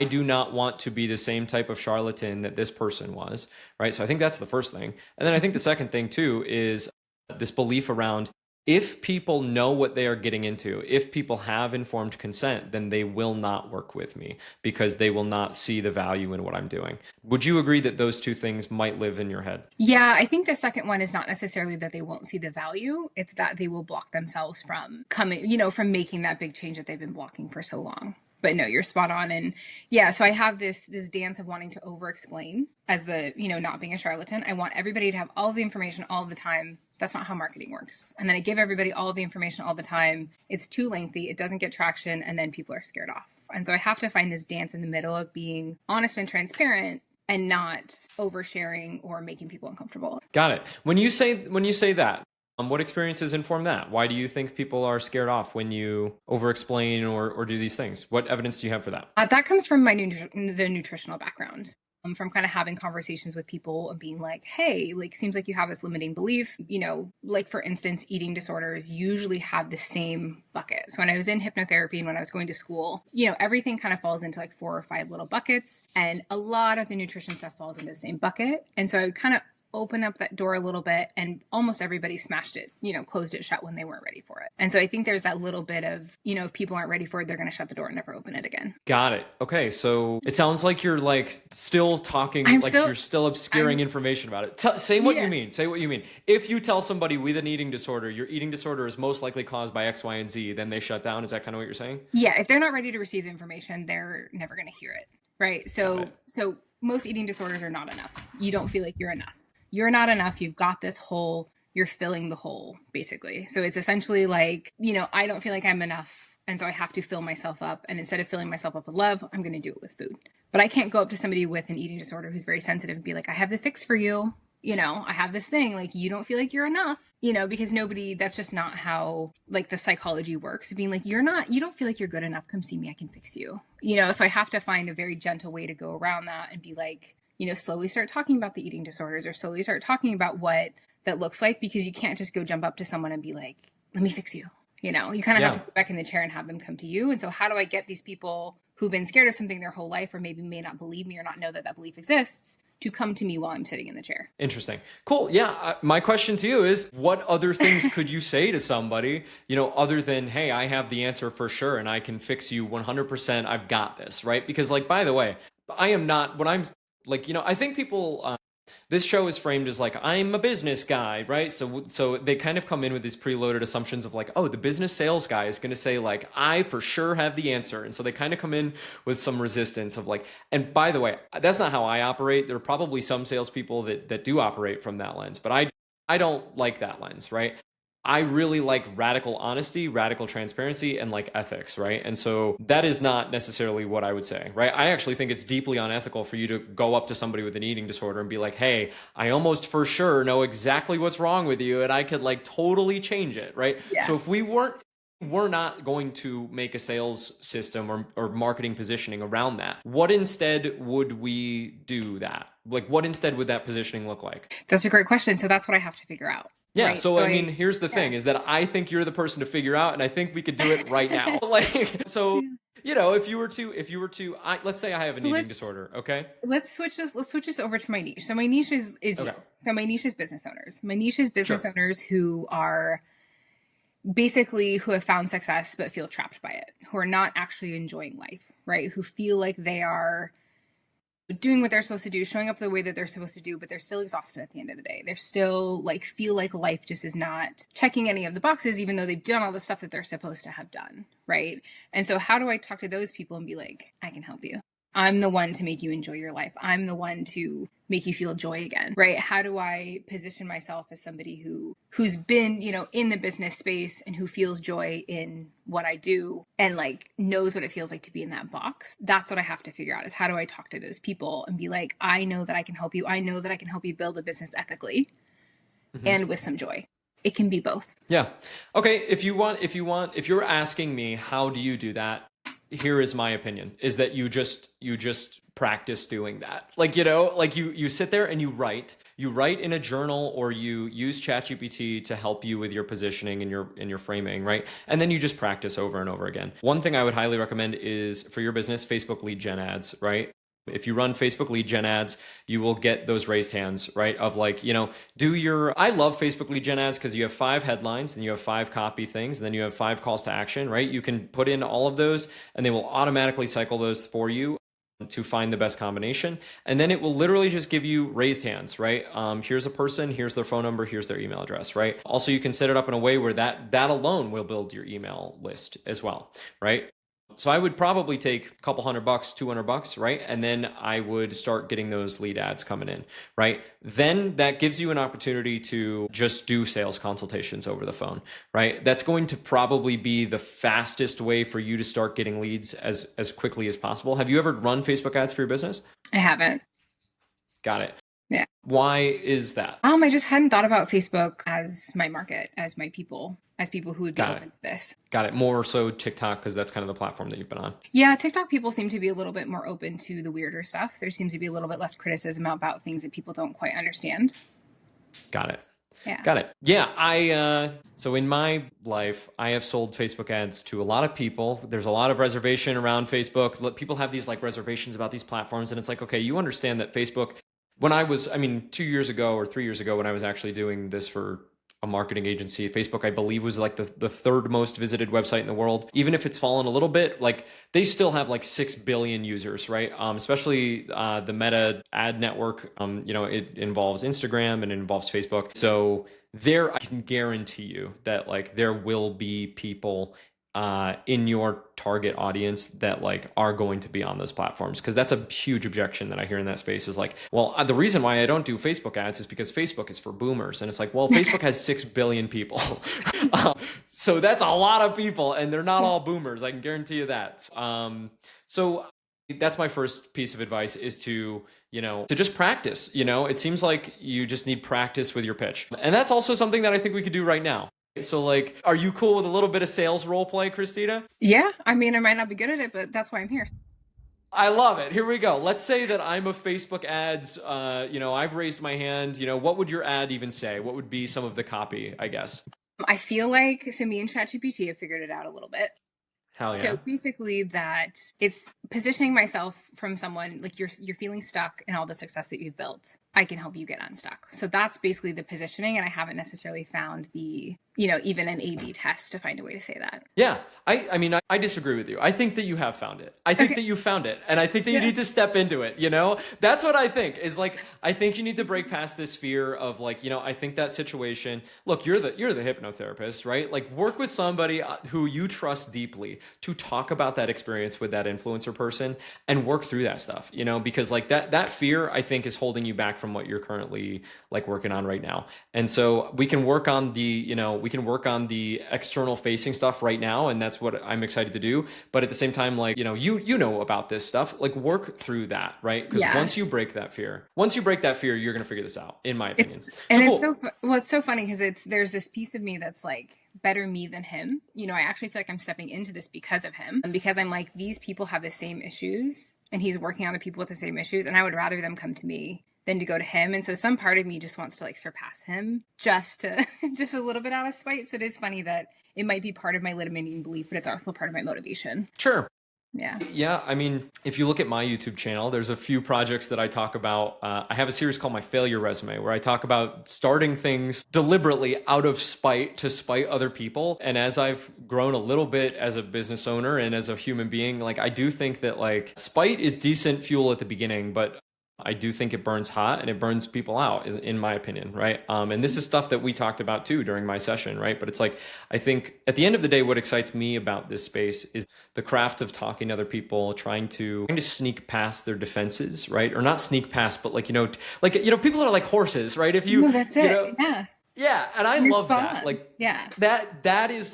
I do not want to be the same type of charlatan that this person was, right? So I think that's the first thing. And then I think the second thing too is this belief around, if people know what they are getting into, if people have informed consent, then they will not work with me because they will not see the value in what I'm doing. Would you agree that those two things might live in your head? Yeah, I think the second one is not necessarily that they won't see the value. It's that they will block themselves from coming, from making that big change that they've been blocking for so long. But no, you're spot on. And yeah, so I have this dance of wanting to over explain as the, not being a charlatan. I want everybody to have all of the information all the time That's not how marketing works. And then I give everybody all of the information all the time. It's too lengthy. It doesn't get traction. And then people are scared off. And so I have to find this dance in the middle of being honest and transparent and not oversharing or making people uncomfortable. Got it. When you say that, what experiences inform that? Why do you think people are scared off when you over-explain or do these things? What evidence do you have for that? That comes from the nutritional background. From kind of having conversations with people and being like, hey, like, seems like you have this limiting belief, like, for instance, eating disorders usually have the same bucket. So when I was in hypnotherapy and when I was going to school, everything kind of falls into like 4 or 5 little buckets, and a lot of the nutrition stuff falls into the same bucket. And so I would kind of open up that door a little bit, and almost everybody smashed it, closed it shut when they weren't ready for it. And so I think there's that little bit of, if people aren't ready for it, they're going to shut the door and never open it again. Got it. Okay. So it sounds like you're like still talking, you're still obscuring information about it. Say what you mean. Say what you mean. If you tell somebody with an eating disorder, your eating disorder is most likely caused by X, Y, and Z, then they shut down. Is that kind of what you're saying? Yeah. If they're not ready to receive the information, they're never going to hear it. Right. So most eating disorders are not enough. You don't feel like you're enough. You're not enough. You've got this hole. You're filling the hole, basically. So it's essentially like, I don't feel like I'm enough. And so I have to fill myself up. And instead of filling myself up with love, I'm going to do it with food. But I can't go up to somebody with an eating disorder who's very sensitive and be like, I have the fix for you. I have this thing, like, you don't feel like you're enough, because that's just not how, like, the psychology works. Being like, you don't feel like you're good enough. Come see me. I can fix you. So I have to find a very gentle way to go around that and be like, slowly start talking about the eating disorders, or slowly start talking about what that looks like, because you can't just go jump up to someone and be like, let me fix you. You kind of have to sit back in the chair and have them come to you. And so how do I get these people who've been scared of something their whole life, or maybe may not believe me or not know that that belief exists, to come to me while I'm sitting in the chair? Interesting. Cool. Yeah. My question to you is, what other things could you say to somebody, other than, hey, I have the answer for sure and I can fix you 100%. I've got this, right? Because, like, by the way, I am not, what I'm like, I think people, this show is framed as like, I'm a business guy, right? So they kind of come in with these preloaded assumptions of like, oh, the business sales guy is going to say like, I for sure have the answer. And so they kind of come in with some resistance of like, and by the way, that's not how I operate. There are probably some salespeople that do operate from that lens, but I don't like that lens, right? I really like radical honesty, radical transparency, and like ethics, right? And so that is not necessarily what I would say, right? I actually think it's deeply unethical for you to go up to somebody with an eating disorder and be like, hey, I almost for sure know exactly what's wrong with you and I could like totally change it, right? Yeah. So if we're not going to make a sales system or marketing positioning around that. What instead would we do that? Like, what instead would that positioning look like? That's a great question. So that's what I have to figure out. Yeah. Right? So I mean, here's the thing is that I think you're the person to figure out, and I think we could do it right now. Like, so, if you were to, let's say I have an eating disorder. Okay. Let's switch this over to my niche. So my niche is okay. You. So my niche is business owners. My niche is business owners who are basically who have found success, but feel trapped by it, who are not actually enjoying life, right? Who feel like they are doing what they're supposed to do, showing up the way that they're supposed to do, but they're still exhausted at the end of the day. They're still like, feel like life just is not checking any of the boxes, even though they've done all the stuff that they're supposed to have done. Right. And so how do I talk to those people and be like, I can help you. I'm the one to make you enjoy your life. I'm the one to make you feel joy again, right? How do I position myself as somebody who's been, in the business space and who feels joy in what I do and like knows what it feels like to be in that box? That's what I have to figure out, is how do I talk to those people and be like, I know that I can help you. I know that I can help you build a business ethically and with some joy. It can be both. Yeah. Okay. If you're asking me, how do you do that? Here is my opinion, is that you just practice doing that. Like, you sit there and you write in a journal, or you use ChatGPT to help you with your positioning and your framing, right? And then you just practice over and over again. One thing I would highly recommend is, for your business, Facebook lead gen ads, right? If you run Facebook lead gen ads, you will get those raised hands, right? Of like, I love Facebook lead gen ads because you have 5 headlines and you have 5 copy things, and then you have 5 calls to action, right? You can put in all of those and they will automatically cycle those for you to find the best combination. And then it will literally just give you raised hands, right? Here's a person, here's their phone number, here's their email address, right? Also, you can set it up in a way where that alone will build your email list as well, right? So I would probably take a couple $100, $200, right? And then I would start getting those lead ads coming in, right? Then that gives you an opportunity to just do sales consultations over the phone, right? That's going to probably be the fastest way for you to start getting leads as quickly as possible. Have you ever run Facebook ads for your business? I haven't. Got it. Yeah. Why is that? I just hadn't thought about Facebook as my market, as my people, as people who would be Got open it. to this. Got it. More so TikTok, because that's kind of the platform that you've been on. Yeah, TikTok people seem to be a little bit more open to the weirder stuff. There seems to be a little bit less criticism about things that people don't quite understand. Got it. Yeah. Got it. Yeah, so in my life, I have sold Facebook ads to a lot of people. There's a lot of reservation around Facebook. People have these like reservations about these platforms, and it's like, okay, you understand that Facebook, when I was, I mean, 2 years ago or 3 years ago, when I was actually doing this for a marketing agency, Facebook, I believe, was like the third most visited website in the world. Even if it's fallen a little bit, like they still have like 6 billion users, right? Especially the Meta ad network. It involves Instagram and it involves Facebook. So there, I can guarantee you that like there will be people in your target audience that like are going to be on those platforms, because that's a huge objection that I hear in that space is like, well, the reason why I don't do Facebook ads is because Facebook is for boomers. And it's like, well, Facebook has 6 billion people. So that's a lot of people, and they're not all boomers. I can guarantee you that. So that's my first piece of advice, is to just practice. It seems like you just need practice with your pitch. And that's also something that I think we could do right now. So like, are you cool with a little bit of sales role play, Christina? Yeah. I mean, I might not be good at it, but that's why I'm here. I love it. Here we go. Let's say that I'm a Facebook ads, I've raised my hand. What would your ad even say? What would be some of the copy, I guess? I feel like, so me and ChatGPT have figured it out a little bit. Hell yeah. So basically that it's positioning myself from someone like you're feeling stuck in all the success that you've built. I can help you get unstuck. So that's basically the positioning. And I haven't necessarily found the, even an A/B test to find a way to say that. Yeah. I disagree with you. I think that you have found it. I think that you found it. And I think that you need to step into it. That's what I think is like, I think you need to break past this fear of like, I think that situation, look, you're the hypnotherapist, right? Like work with somebody who you trust deeply to talk about that experience with that influencer person and work through that stuff, because like that fear, I think, is holding you back from what you're currently like working on right now. And so we can work on the external facing stuff right now. And that's what I'm excited to do. But at the same time, like, you know about this stuff, like work through that, right? Because once you break that fear, you're going to figure this out, in my opinion. It's so funny because there's this piece of me that's like, better me than him. I actually feel like I'm stepping into this because of him, and because I'm like, these people have the same issues and he's working on the people with the same issues, and I would rather them come to me than to go to him. And so some part of me just wants to like surpass him just a little bit out of spite. So it is funny that it might be part of my limiting belief, but it's also part of my motivation. Sure. Yeah. Yeah. I mean, if you look at my YouTube channel, there's a few projects that I talk about. I have a series called My Failure Resume, where I talk about starting things deliberately out of spite to spite other people. And as I've grown a little bit as a business owner and as a human being, like I do think that like spite is decent fuel at the beginning, but I do think it burns hot and it burns people out, in my opinion, right? And this is stuff that we talked about too during my session, right? But it's like, I think at the end of the day, what excites me about this space is the craft of talking to other people, trying to sneak past their defenses, right? Or not sneak past, but people are like horses, right? If you, that's it. Yeah. Yeah, and I love that. Like, yeah, that is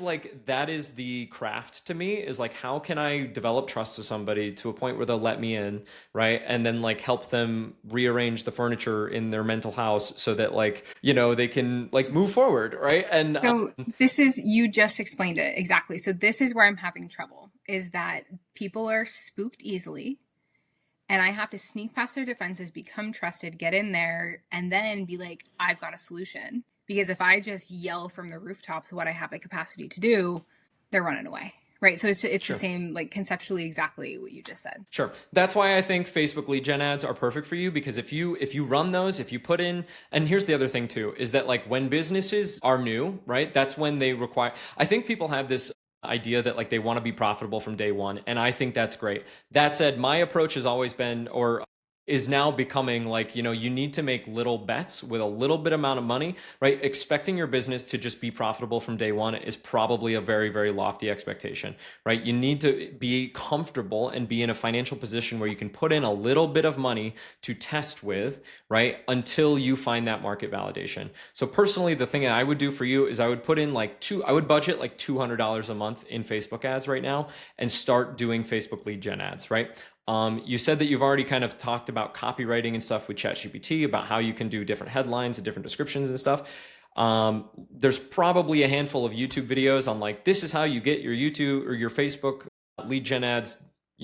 the craft to me, is like, how can I develop trust with somebody to a point where they'll let me in, right? And then like help them rearrange the furniture in their mental house so that like, they can like move forward, right? And so you just explained it exactly. So this is where I'm having trouble, is that people are spooked easily. And I have to sneak past their defenses, become trusted, get in there, and then be like, I've got a solution. Because if I just yell from the rooftops what I have the capacity to do, they're running away, right? So it's Sure. the same, like conceptually exactly what you just said. Sure. That's why I think Facebook lead gen ads are perfect for you, because if you run those, if you put in, and here's the other thing too, is that like when businesses are new, right? That's when they require, I think people have this idea that like they want to be profitable from day one. And I think that's great. That said, my approach has always been, or is now becoming like, you need to make little bets with a little bit amount of money, right? Expecting your business to just be profitable from day one is probably a very, very lofty expectation, right? You need to be comfortable and be in a financial position where you can put in a little bit of money to test with, right? Until you find that market validation. So personally, the thing that I would do for you is I would put in I would budget like $200 a month in Facebook ads right now and start doing Facebook lead gen ads, right? You said that you've already kind of talked about copywriting and stuff with ChatGPT about how you can do different headlines and different descriptions and stuff. There's probably a handful of YouTube videos on like, this is how you get your YouTube or your Facebook lead gen ads,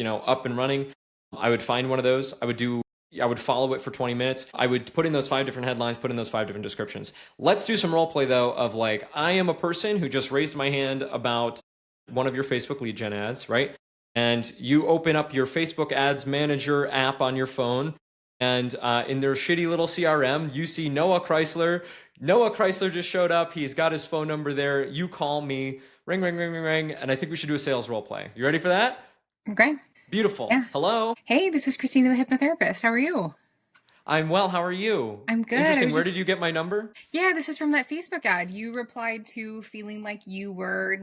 up and running. I would find one of those. I would follow it for 20 minutes. I would put in those 5 different headlines, put in those 5 different descriptions. Let's do some role play though of like, I am a person who just raised my hand about one of your Facebook lead gen ads, right? And you open up your Facebook Ads Manager app on your phone, and in their shitty little CRM, you see Noah Chrysler. Noah Chrysler just showed up. He's got his phone number there. You call me, ring, ring, ring, ring, ring, and I think we should do a sales role play. You ready for that? Okay. Beautiful. Yeah. Hello. Hey, this is Christina, the hypnotherapist. How are you? I'm well. How are you? I'm good. Interesting. Where did you get my number? Yeah, this is from that Facebook ad. You replied to feeling like you were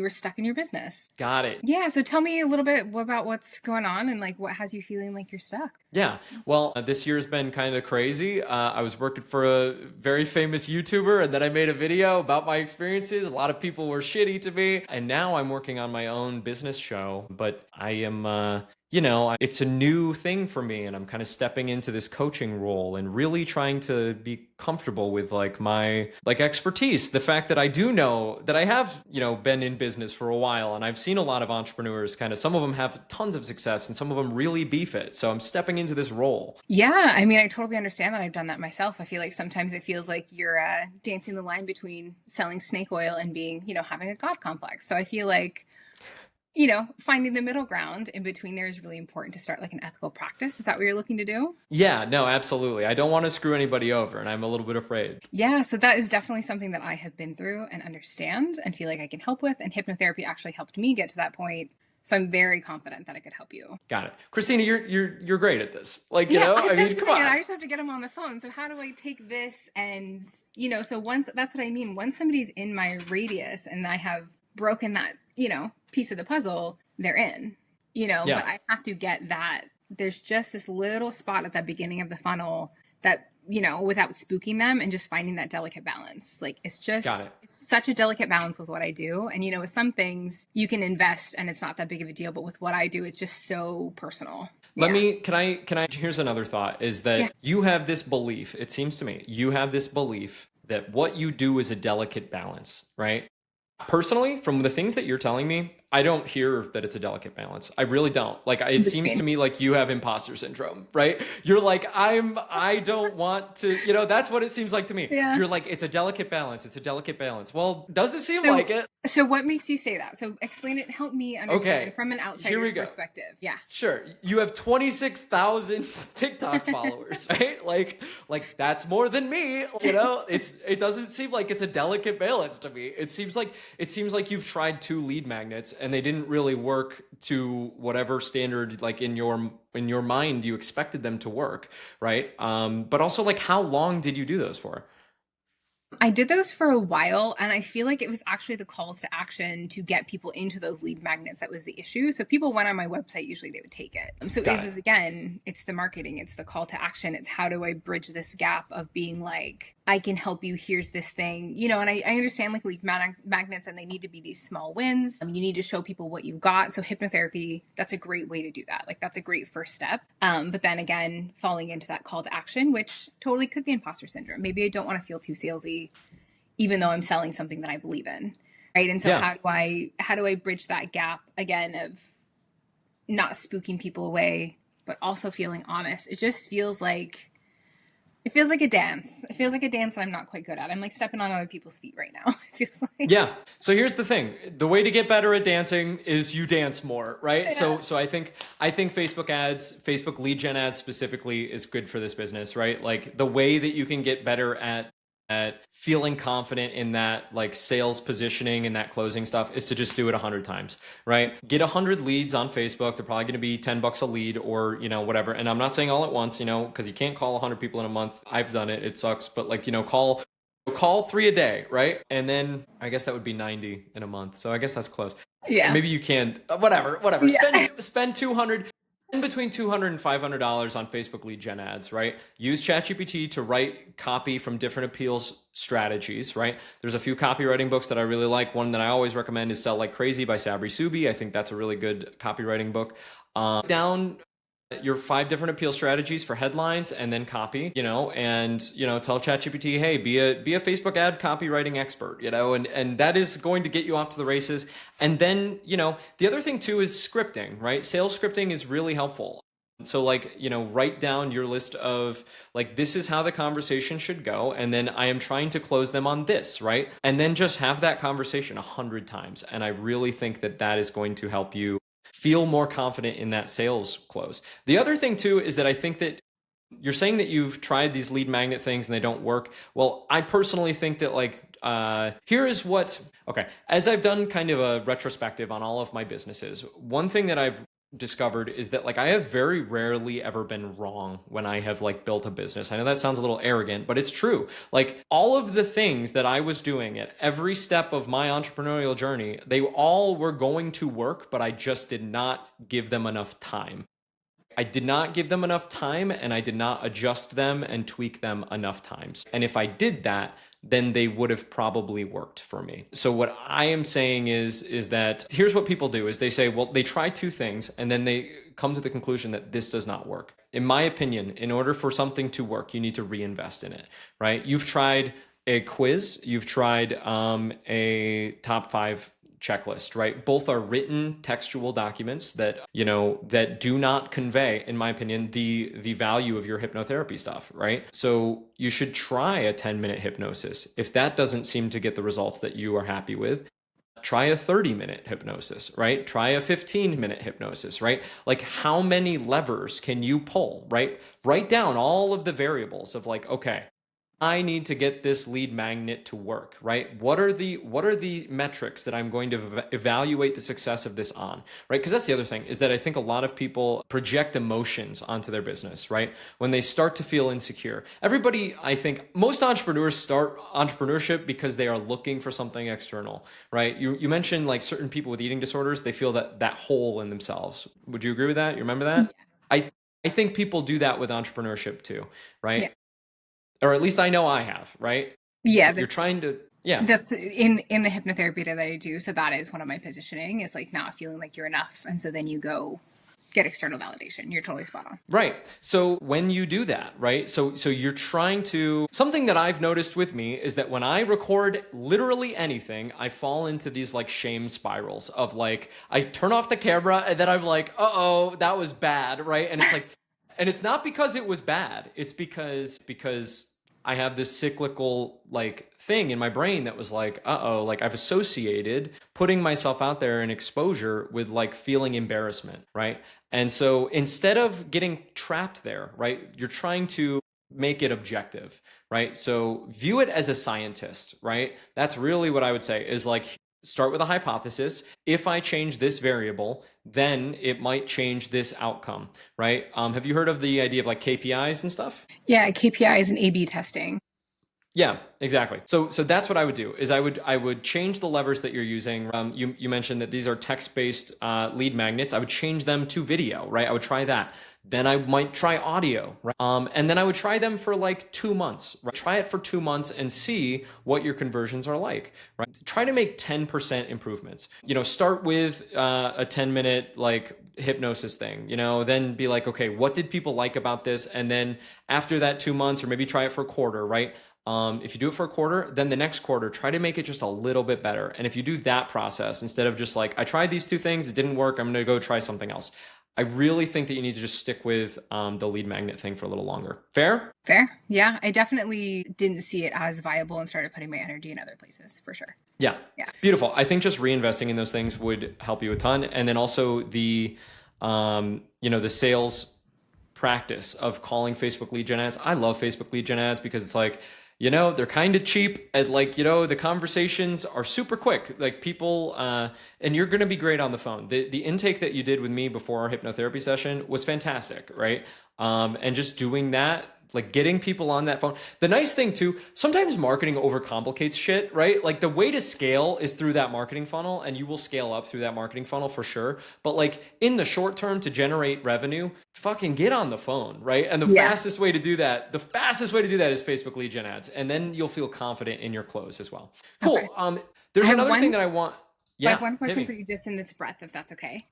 stuck in your business. Got it. Yeah, so tell me a little bit about what's going on and like what has you feeling like you're stuck. Yeah, well, this year's been kind of crazy. I was working for a very famous YouTuber, and then I made a video about my experiences. A lot of people were shitty to me, and now I'm working on my own business show, but I am it's a new thing for me, and I'm kind of stepping into this coaching role and really trying to be comfortable with like my expertise. The fact that I do know that I have, been in business for a while, and I've seen a lot of entrepreneurs some of them have tons of success and some of them really beef it. So I'm stepping into this role. Yeah, I mean, I totally understand that. I've done that myself. I feel like sometimes it feels like you're dancing the line between selling snake oil and being, having a God complex. So I feel like finding the middle ground in between there is really important to start like an ethical practice. Is that what you're looking to do? Yeah, no, absolutely. I don't want to screw anybody over, and I'm a little bit afraid. Yeah, so that is definitely something that I have been through and understand and feel like I can help with. And hypnotherapy actually helped me get to that point. So I'm very confident that I could help you. Got it. Christina, you're great at this. I mean, come on. I just have to get them on the phone. So how do I take this and, so once, that's what I mean. Once somebody's in my radius and I have broken that, piece of the puzzle, they're in, Yeah. But I have to get that. There's just this little spot at the beginning of the funnel that, without spooking them and just finding that delicate balance. Like it's such a delicate balance with what I do. And, with some things you can invest and it's not that big of a deal, but with what I do, it's just so personal. Can I, here's another thought is that you have this belief, it seems to me, you have this belief that what you do is a delicate balance, right? Personally, from the things that you're telling me, I don't hear that it's a delicate balance. I really don't. It seems to me like you have imposter syndrome, right? You're like, I don't want to, that's what it seems like to me. Yeah. You're like, it's a delicate balance. It's a delicate balance. Well, does it seem like it? So what makes you say that? So explain it, help me understand from an outsider's perspective. Yeah. Sure. You have 26,000 TikTok followers, right? Like that's more than me, it doesn't seem like it's a delicate balance to me. It seems like you've tried 2 lead magnets and they didn't really work to whatever standard, in your mind you expected them to work, right? But also how long did you do those for? I did those for a while, and I feel like it was actually the calls to action to get people into those lead magnets that was the issue. So if people went on my website, usually they would take it. So it was, again, it's the marketing, it's the call to action. It's how do I bridge this gap of being like, I can help you, here's this thing, and I understand lead magnets and they need to be these small wins. You need to show people what you've got. So hypnotherapy, that's a great way to do that. That's a great first step. But then again, falling into that call to action, which totally could be imposter syndrome. Maybe I don't want to feel too salesy, even though I'm selling something that I believe in. Right. And so how do I bridge that gap again of not spooking people away, but also feeling honest? It just feels like a dance. It feels like a dance that I'm not quite good at. I'm stepping on other people's feet right now. It feels like. Yeah. So here's the thing. The way to get better at dancing is you dance more, right? Yeah. So I think Facebook ads, Facebook lead gen ads specifically is good for this business, right? The way that you can get better at at feeling confident in that like sales positioning and that closing stuff is to just do it 100 times, right? Get 100 leads on Facebook. They're probably going to be $10 a lead or, whatever. And I'm not saying all at once, because you can't call 100 people in a month. I've done it. It sucks. But like, call 3 a day, right? And then I guess that would be 90 in a month. So I guess that's close. Yeah. Maybe you can, whatever. Yeah. Spend 200, in between $200 and $500 on Facebook lead gen ads, right? Use ChatGPT to write copy from different appeals strategies, right? There's a few copywriting books that I really like. One that I always recommend is Sell Like Crazy by Sabri Subi. I think that's a really good copywriting book. Down your 5 different appeal strategies for headlines and then copy, and tell ChatGPT, hey, be a Facebook ad copywriting expert, and that is going to get you off to the races. And then, the other thing too is scripting, right? Sales scripting is really helpful. So like, write down your list of like, this is how the conversation should go. And then I am trying to close them on this, right? And then just have that conversation 100 times. And I really think that that is going to help you feel more confident in that sales close. The other thing too is that I think that you're saying that you've tried these lead magnet things and they don't work. Well, I personally think that as I've done kind of a retrospective on all of my businesses, one thing that I've discovered is that like I have very rarely ever been wrong when I have like built a business. I know that sounds a little arrogant, but it's true. Like all of the things that I was doing at every step of my entrepreneurial journey, they all were going to work, but I just did not give them enough time. I did not give them enough time, and I did not adjust them and tweak them enough times. And if I did that, then they would have probably worked for me. So what I am saying is that here's what people do is they say, well, they try 2 things and then they come to the conclusion that this does not work. In my opinion, in order for something to work, you need to reinvest in it, right? You've tried a quiz, you've tried a top 5 checklist, right? Both are written textual documents that, that do not convey, in my opinion, the value of your hypnotherapy stuff, right? So you should try a 10-minute hypnosis. If that doesn't seem to get the results that you are happy with, try a 30-minute hypnosis, right? Try a 15-minute hypnosis, right? Like how many levers can you pull, right? Write down all of the variables of like, okay, I need to get this lead magnet to work, right? What are the metrics that I'm going to evaluate the success of this on, right? Because that's the other thing is that I think a lot of people project emotions onto their business, right? When they start to feel insecure. Everybody, I think most entrepreneurs start entrepreneurship because they are looking for something external, right? You mentioned like certain people with eating disorders, they feel that hole in themselves. Would you agree with that? You remember that? Yeah. I think people do that with entrepreneurship too, right? Yeah. Or at least I know I have, right? Yeah. You're trying to, yeah. That's in the hypnotherapy that I do. So that is one of my positioning is like not feeling like you're enough. And so then you go get external validation. You're totally spot on. Right. So when you do that, right? So you're trying to, something that I've noticed with me is that when I record literally anything, I fall into these like shame spirals of like, I turn off the camera and then I'm like, uh-oh, that was bad, right? And it's like, and it's not because it was bad. It's because I have this cyclical like thing in my brain that was like, uh-oh, like I've associated putting myself out there in exposure with like feeling embarrassment, right? And so instead of getting trapped there, right, you're trying to make it objective, right? So view it as a scientist, right? That's really what I would say is like, start with a hypothesis. If I change this variable, then it might change this outcome, right? Have you heard of the idea of like KPIs and stuff? Yeah, KPIs and A/B testing. Yeah, exactly. So that's what I would do is I would change the levers that you're using. You mentioned that these are text-based lead magnets. I would change them to video, right? I would try that. Then I might try audio, right? And then I would try them for like 2 months, right? Try it for 2 months and see what your conversions are like, right? Try to make 10% improvements. Start with a 10-minute like hypnosis thing, then be like, okay, what did people like about this? And then after that 2 months, or maybe try it for a quarter, right? If you do it for a quarter, then the next quarter, try to make it just a little bit better. And if you do that process, instead of just like, I tried these 2 things, it didn't work, I'm going to go try something else. I really think that you need to just stick with the lead magnet thing for a little longer. Fair? Fair. Yeah. I definitely didn't see it as viable and started putting my energy in other places for sure. Yeah. Beautiful. I think just reinvesting in those things would help you a ton. And then also the sales practice of calling Facebook lead gen ads. I love Facebook lead gen ads because it's like, they're kind of cheap and like, the conversations are super quick. Like people, and you're going to be great on the phone. The intake that you did with me before our hypnotherapy session was fantastic, right? And just doing that, like getting people on that phone. The nice thing too, sometimes marketing overcomplicates shit, right? Like the way to scale is through that marketing funnel, and you will scale up through that marketing funnel for sure. But like in the short term to generate revenue, fucking get on the phone, right? And the Yeah. fastest way to do that, is Facebook lead gen ads. And then you'll feel confident in your close as well. Okay. Cool. I There's have another thing one that I want. I Yeah, have one hit question me. for you just in this breath, if that's okay.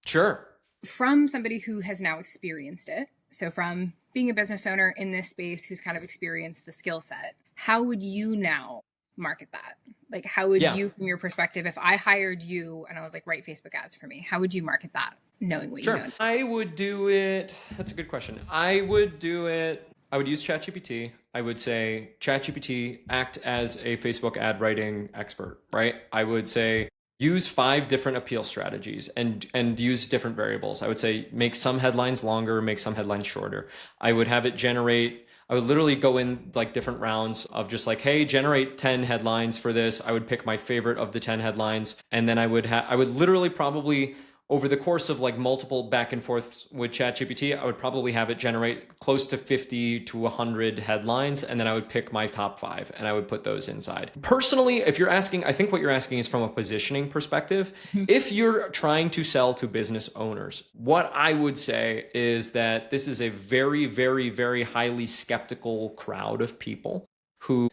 Sure. From somebody who has now experienced it, so from being a business owner in this space who's kind of experienced the skill set, how would you now market that? Like, how would Yeah. you, from your perspective, if I hired you and I was like, write Facebook ads for me, how would you market that knowing what you Sure. know? I would do it. That's a good question. I would do it. I would use ChatGPT. I would say, ChatGPT, act as a Facebook ad writing expert, right? I would say, use 5 different appeal strategies and use different variables. I would say, make some headlines longer, make some headlines shorter. I would have it generate. I would literally go in like different rounds of just like, hey, generate 10 headlines for this. I would pick my favorite of the 10 headlines. And then I would literally probably over the course of like multiple back and forths with ChatGPT, I would probably have it generate close to 50 to 100 headlines. And then I would pick my top 5 and I would put those inside. Personally, if you're asking, I think what you're asking is from a positioning perspective. If you're trying to sell to business owners, what I would say is that this is a very, very, very highly skeptical crowd of people who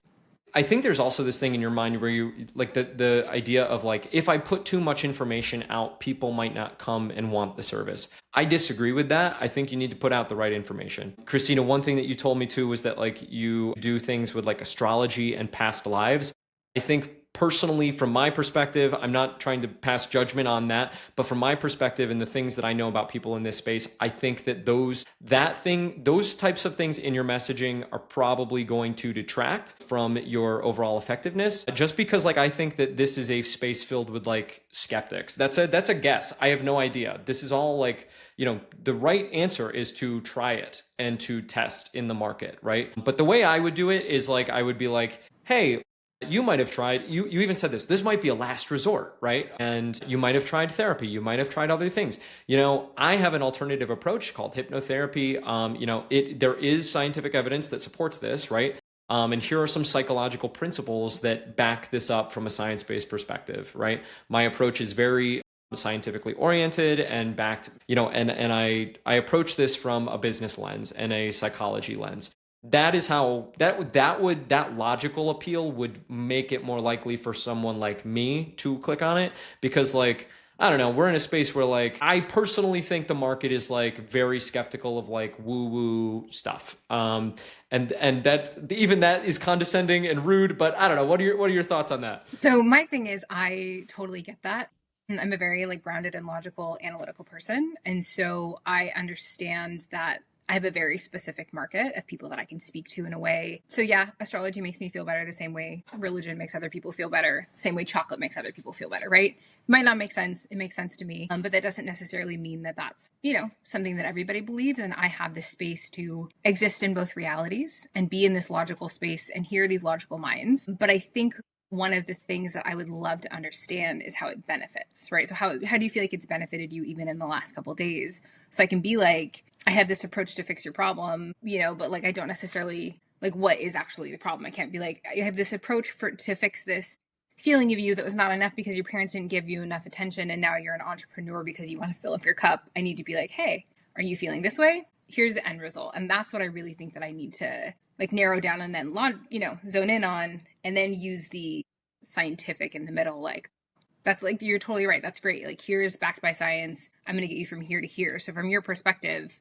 I think there's also this thing in your mind where you like the idea of like, if I put too much information out, people might not come and want the service. I disagree with that. I think you need to put out the right information. Christina, one thing that you told me too was that like you do things with like astrology and past lives. I think personally, from my perspective, I'm not trying to pass judgment on that, but from my perspective and the things that I know about people in this space, I think that those types of things in your messaging are probably going to detract from your overall effectiveness. Just because like I think that this is a space filled with like skeptics. That's a guess. I have no idea. This is all like, the right answer is to try it and to test in the market, right? But the way I would do it is like I would be like, hey, you might have tried, you even said this might be a last resort, right? And you might have tried therapy. You might have tried other things. I have an alternative approach called hypnotherapy. There is scientific evidence that supports this, right? And here are some psychological principles that back this up from a science-based perspective, right? My approach is very scientifically oriented and backed, and I approach this from a business lens and a psychology lens. That is how that logical appeal would make it more likely for someone like me to click on it, because like I don't know, we're in a space where like I personally think the market is like very skeptical of like woo woo stuff. And that even that is condescending and rude, but I don't know. What are your thoughts on that? So my thing is, I totally get that. I'm a very like grounded and logical, analytical person, and so I understand that I have a very specific market of people that I can speak to in a way. So yeah, astrology makes me feel better the same way religion makes other people feel better, same way chocolate makes other people feel better, right? It might not make sense. It makes sense to me, but that doesn't necessarily mean that that's, something that everybody believes. And I have this space to exist in both realities and be in this logical space and hear these logical minds. But I think one of the things that I would love to understand is how it benefits, right? So how do you feel like it's benefited you even in the last couple of days? So I can be like, I have this approach to fix your problem, but like I don't necessarily like what is actually the problem. I can't be like, I have this approach to fix this feeling of you that was not enough because your parents didn't give you enough attention and now you're an entrepreneur because you want to fill up your cup. I need to be like, hey, are you feeling this way? Here's the end result. And that's what I really think that I need to like narrow down and then zone in on, and then use the scientific in the middle. Like that's like, you're totally right. That's great. Like here's backed by science. I'm going to get you from here to here. So from your perspective,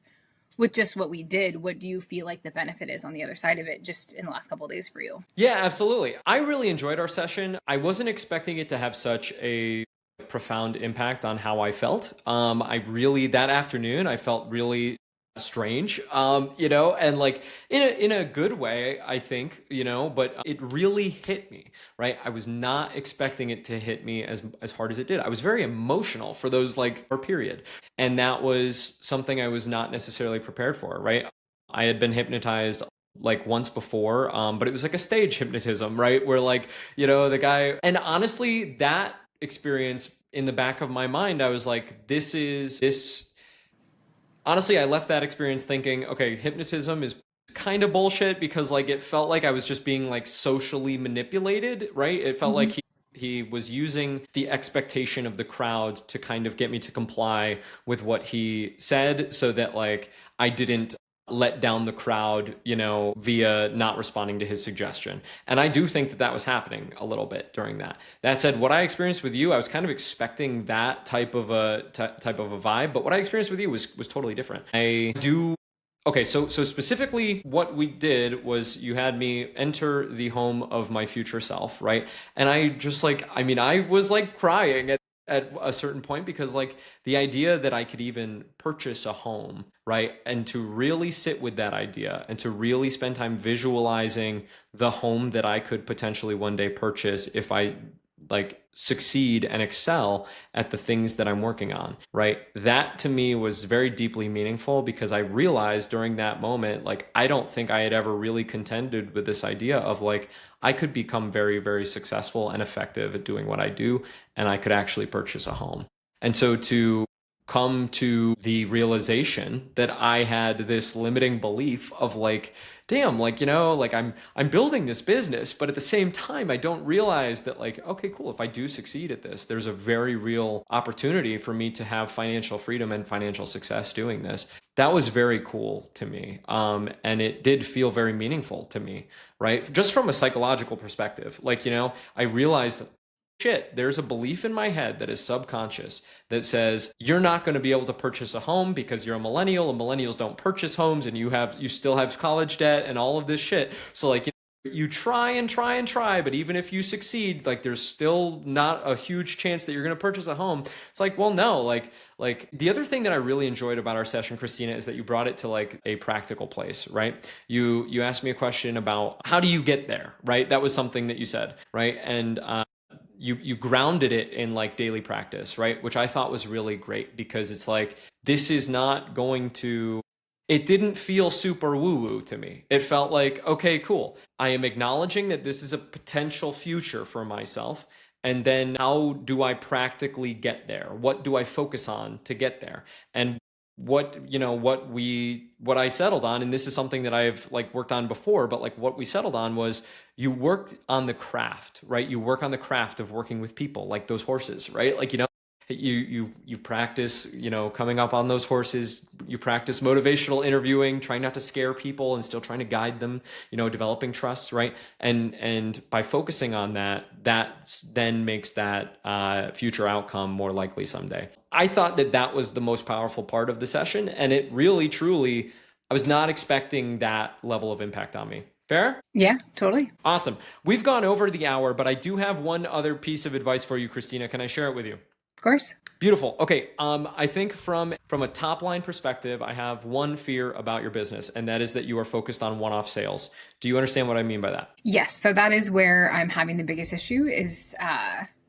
with just what we did, what do you feel like the benefit is on the other side of it just in the last couple of days for you? Yeah, absolutely. I really enjoyed our session. I wasn't expecting it to have such a profound impact on how I felt. That afternoon, I felt really strange, and like in a good way, I think, but it really hit me, right? I was not expecting it to hit me as hard as it did. I was very emotional for those like for period. And that was something I was not necessarily prepared for, right? I had been hypnotized like once before, but it was like a stage hypnotism, right? Where like, you know, the guy, and honestly, that experience in the back of my mind, I was like, this. Honestly, I left that experience thinking, okay, hypnotism is kind of bullshit because like it felt like I was just being like socially manipulated, right? It felt like Mhm. he was using the expectation of the crowd to kind of get me to comply with what he said so that like I didn't let down the crowd, you know, via not responding to his suggestion. And I do think that that was happening a little bit during that. That said, what I experienced with you, I was kind of expecting that type of a type of a vibe, but what I experienced with you was totally different. I do. Okay, so specifically what we did was you had me enter the home of my future self, right? And I just like, I mean, I was like crying at a certain point because like the idea that I could even purchase a home, right? And to really sit with that idea and to really spend time visualizing the home that I could potentially one day purchase if I like succeed and excel at the things that I'm working on, right? That to me was very deeply meaningful because I realized during that moment, like, I don't think I had ever really contended with this idea of like, I could become very, very successful and effective at doing what I do, and I could actually purchase a home. And so to come to the realization that I had this limiting belief of like, damn, like, you know, like I'm building this business, but at the same time I don't realize that like, okay, cool, if I do succeed at this, there's a very real opportunity for me to have financial freedom and financial success doing this. That was very cool to me. And it did feel very meaningful to me, right? Just from a psychological perspective. Like, you know, I realized shit, there's a belief in my head that is subconscious that says you're not going to be able to purchase a home because you're a millennial and millennials don't purchase homes and you still have college debt and all of this shit. So like you try and try and try, but even if you succeed, like there's still not a huge chance that you're going to purchase a home. It's like, well, no, like the other thing that I really enjoyed about our session, Christina, is that you brought it to like a practical place, right? You asked me a question about how do you get there, right? That was something that you said, right? And you grounded it in like daily practice, right? Which I thought was really great because it's like, this is not going to, it didn't feel super woo woo to me. It felt like, okay, cool. I am acknowledging that this is a potential future for myself. And then how do I practically get there? What do I focus on to get there? And what, you know, what I settled on, and this is something that I've like worked on before, but like what we settled on was you worked on the craft, right? You work on the craft of working with people like those horses, right? Like, you know, you practice, you know, coming up on those horses, you practice motivational interviewing, trying not to scare people and still trying to guide them, you know, developing trust, right? And by focusing on that, that then makes that future outcome more likely someday. I thought that that was the most powerful part of the session, and it really truly, I was not expecting that level of impact on me. Fair? Yeah, totally. Awesome. We've gone over the hour, but I do have one other piece of advice for you, Christina. Can I share it with you? Of course. Beautiful. Okay. I think from a top line perspective, I have one fear about your business, and that is that you are focused on one-off sales. Do you understand what I mean by that? Yes. So that is where I'm having the biggest issue is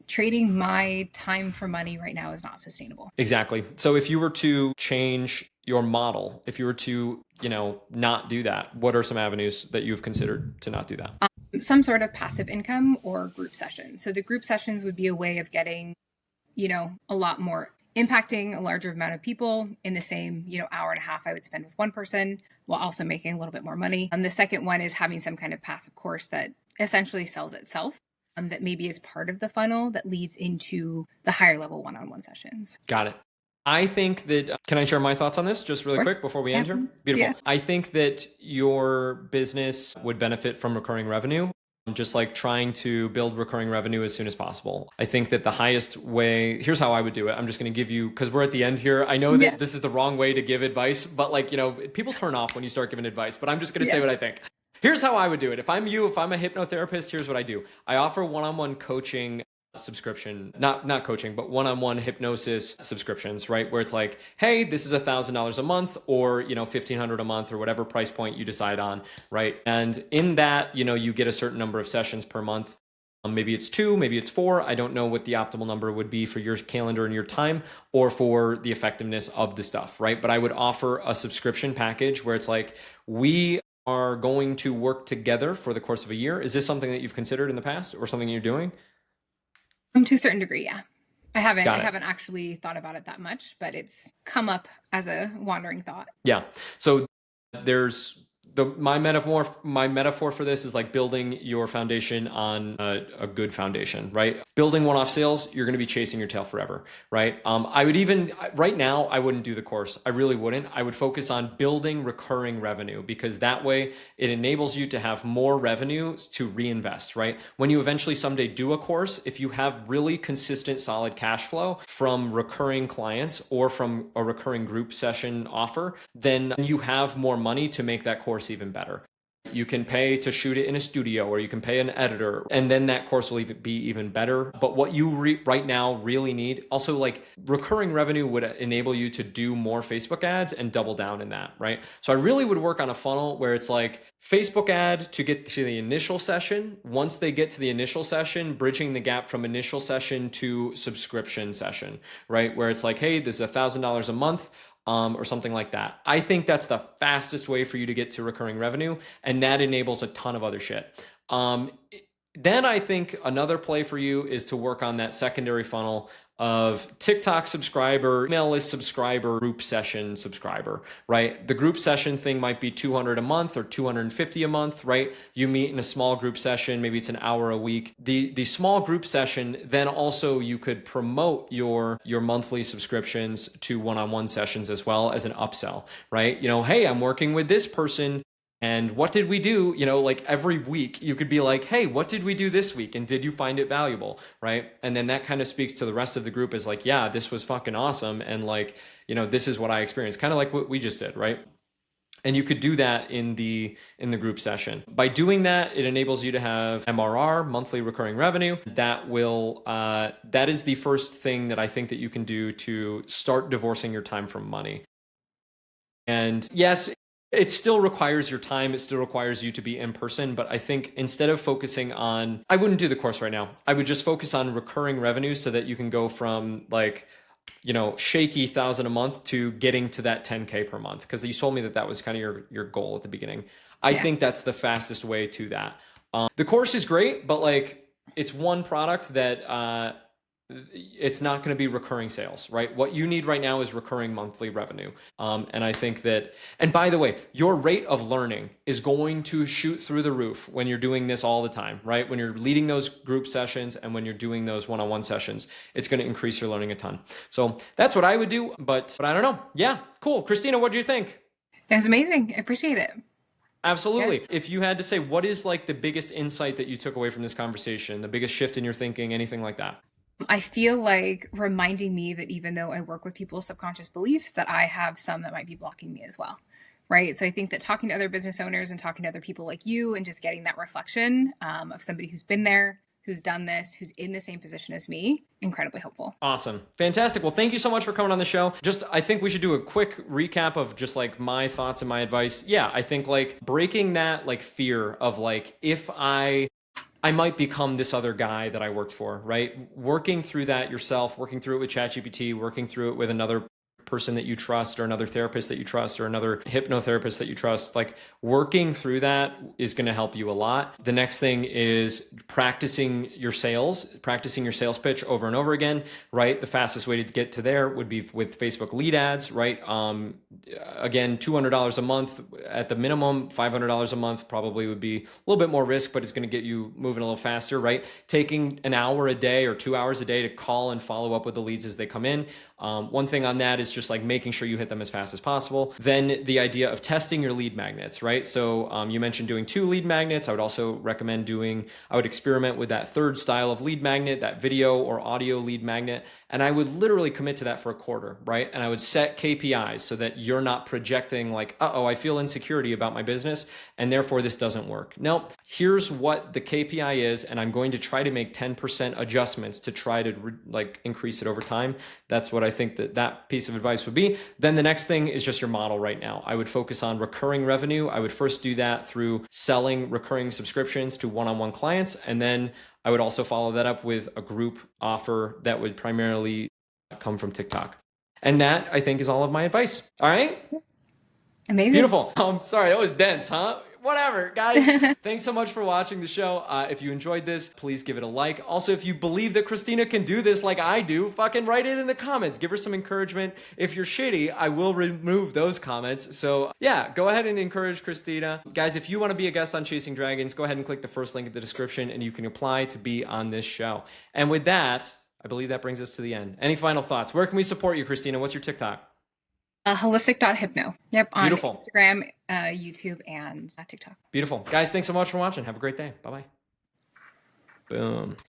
trading my time for money right now is not sustainable. Exactly. So if you were to change your model, if you were to, you know, not do that, what are some avenues that you've considered to not do that? Some sort of passive income or group sessions. So the group sessions would be a way of getting, you know, a lot more impacting a larger amount of people in the same, you know, hour and a half I would spend with one person while also making a little bit more money. And the second one is having some kind of passive course that essentially sells itself. That maybe is part of the funnel that leads into the higher level one-on-one sessions. Got it. I think that, can I share my thoughts on this just really quick before we end here? Beautiful. Yeah. I think that your business would benefit from recurring revenue, just like trying to build recurring revenue as soon as possible. I think that the highest way, here's how I would do it. I'm just going to give you, because we're at the end here. I know that this is the wrong way to give advice, but like, you know, people turn off when you start giving advice, but I'm just going to say what I think. Here's how I would do it. If I'm you, if I'm a hypnotherapist, here's what I do. I offer one-on-one coaching subscription, not coaching, but one-on-one hypnosis subscriptions, right? Where it's like, hey, this is $1,000 a month, or, you know, $1,500 a month, or whatever price point you decide on, right? And in that, you know, you get a certain number of sessions per month. Maybe it's 2, maybe it's 4. I don't know what the optimal number would be for your calendar and your time or for the effectiveness of the stuff, right? But I would offer a subscription package where it's like, we are going to work together for the course of a year. Is this something that you've considered in the past or something you're doing? To a certain degree, yeah. I Got it. haven't actually thought about it that much, but it's come up as a wandering thought. Yeah. So there's my metaphor for this is like building your foundation on a good foundation, right? Building one-off sales, you're going to be chasing your tail forever, right? I would even right now, I wouldn't do the course. I really wouldn't. I would focus on building recurring revenue, because that way it enables you to have more revenue to reinvest, right? When you eventually someday do a course, if you have really consistent, solid cash flow from recurring clients or from a recurring group session offer, then you have more money to make that course even better. You can pay to shoot it in a studio, or you can pay an editor, and then that course will be even better. But what you right now really need, also, like, recurring revenue would enable you to do more Facebook ads and double down in that, right? So I really would work on a funnel where it's like Facebook ad to get to the initial session. Once they get to the initial session, bridging the gap from initial session to subscription session, right? Where it's like, hey, this is $1,000 a month. Or something like that. I think that's the fastest way for you to get to recurring revenue, and that enables a ton of other shit. Then I think another play for you is to work on that secondary funnel of TikTok subscriber, email list subscriber, group session subscriber, right? The group session thing might be 200 a month or 250 a month, right? You meet in a small group session, maybe it's an hour a week. The small group session, then also you could promote your monthly subscriptions to one-on-one sessions as well as an upsell, right? You know, hey, I'm working with this person, and what did we do? You know, like every week you could be like, hey, what did we do this week? And did you find it valuable? Right. And then that kind of speaks to the rest of the group as like, yeah, this was fucking awesome. And like, you know, this is what I experienced, kind of like what we just did. Right. And you could do that in the group session. By doing that, it enables you to have MRR, monthly recurring revenue. That is the first thing that I think that you can do to start divorcing your time from money. And yes, it still requires your time. It still requires you to be in person. But I think instead of focusing on, I wouldn't do the course right now. I would just focus on recurring revenue so that you can go from like, you know, shaky 1,000 a month to getting to that 10K per month. Because you told me that was kind of your goal at the beginning. I think that's the fastest way to that. The course is great, but like it's one product that it's not going to be recurring sales, right? What you need right now is recurring monthly revenue. And I think that, and by the way, your rate of learning is going to shoot through the roof when you're doing this all the time, right? When you're leading those group sessions and when you're doing those one-on-one sessions, it's going to increase your learning a ton. So that's what I would do, but I don't know. Yeah, cool. Christina, what do you think? It was amazing. I appreciate it. Absolutely. Yeah. If you had to say, what is like the biggest insight that you took away from this conversation, the biggest shift in your thinking, anything like that? I feel like reminding me that even though I work with people's subconscious beliefs, that I have some that might be blocking me as well. Right. So I think that talking to other business owners and talking to other people like you and just getting that reflection of somebody who's been there, who's done this, who's in the same position as me, incredibly helpful. Awesome. Fantastic. Well, thank you so much for coming on the show. I think we should do a quick recap of just like my thoughts and my advice. Yeah, I think like breaking that like fear of like, if I might become this other guy that I worked for, right? Working through that yourself, working through it with ChatGPT, working through it with another person that you trust or another therapist that you trust or another hypnotherapist that you trust, like working through that is going to help you a lot. The next thing is practicing your sales pitch over and over again, right? The fastest way to get to there would be with Facebook lead ads, right? Again, $200 a month at the minimum, $500 a month probably would be a little bit more risk, but it's going to get you moving a little faster, right? Taking an hour a day or 2 hours a day to call and follow up with the leads as they come in. One thing on that is just like making sure you hit them as fast as possible. Then the idea of testing your lead magnets, right? So you mentioned doing 2 lead magnets. I would also recommend I would experiment with that third style of lead magnet, that video or audio lead magnet. And I would literally commit to that for a quarter, right? And I would set KPIs so that you're not projecting like, I feel insecurity about my business and therefore this doesn't work. No, here's what the KPI is, and I'm going to try to make 10% adjustments to try to increase it over time. That's what I think that piece of advice would be. Then the next thing is just your model right now. I would focus on recurring revenue. I would first do that through selling recurring subscriptions to one-on-one clients, and then I would also follow that up with a group offer that would primarily come from TikTok. And that, I think, is all of my advice. All right? Amazing. Beautiful. Sorry, that was dense, huh? Whatever, guys. Thanks so much for watching the show. If you enjoyed this, please give it a like. Also, if you believe that Christina can do this like I do, fucking write it in the comments. Give her some encouragement. If you're shitty, I will remove those comments. So yeah, go ahead and encourage Christina. Guys, if you want to be a guest on Chasing Dragons, go ahead and click the first link in the description and you can apply to be on this show. And with that, I believe that brings us to the end. Any final thoughts? Where can we support you, Christina? What's your TikTok? Holistic.hypno. Yep, on Beautiful. Instagram, YouTube, and TikTok. Beautiful. Guys, thanks so much for watching. Have a great day. Bye-bye. Boom.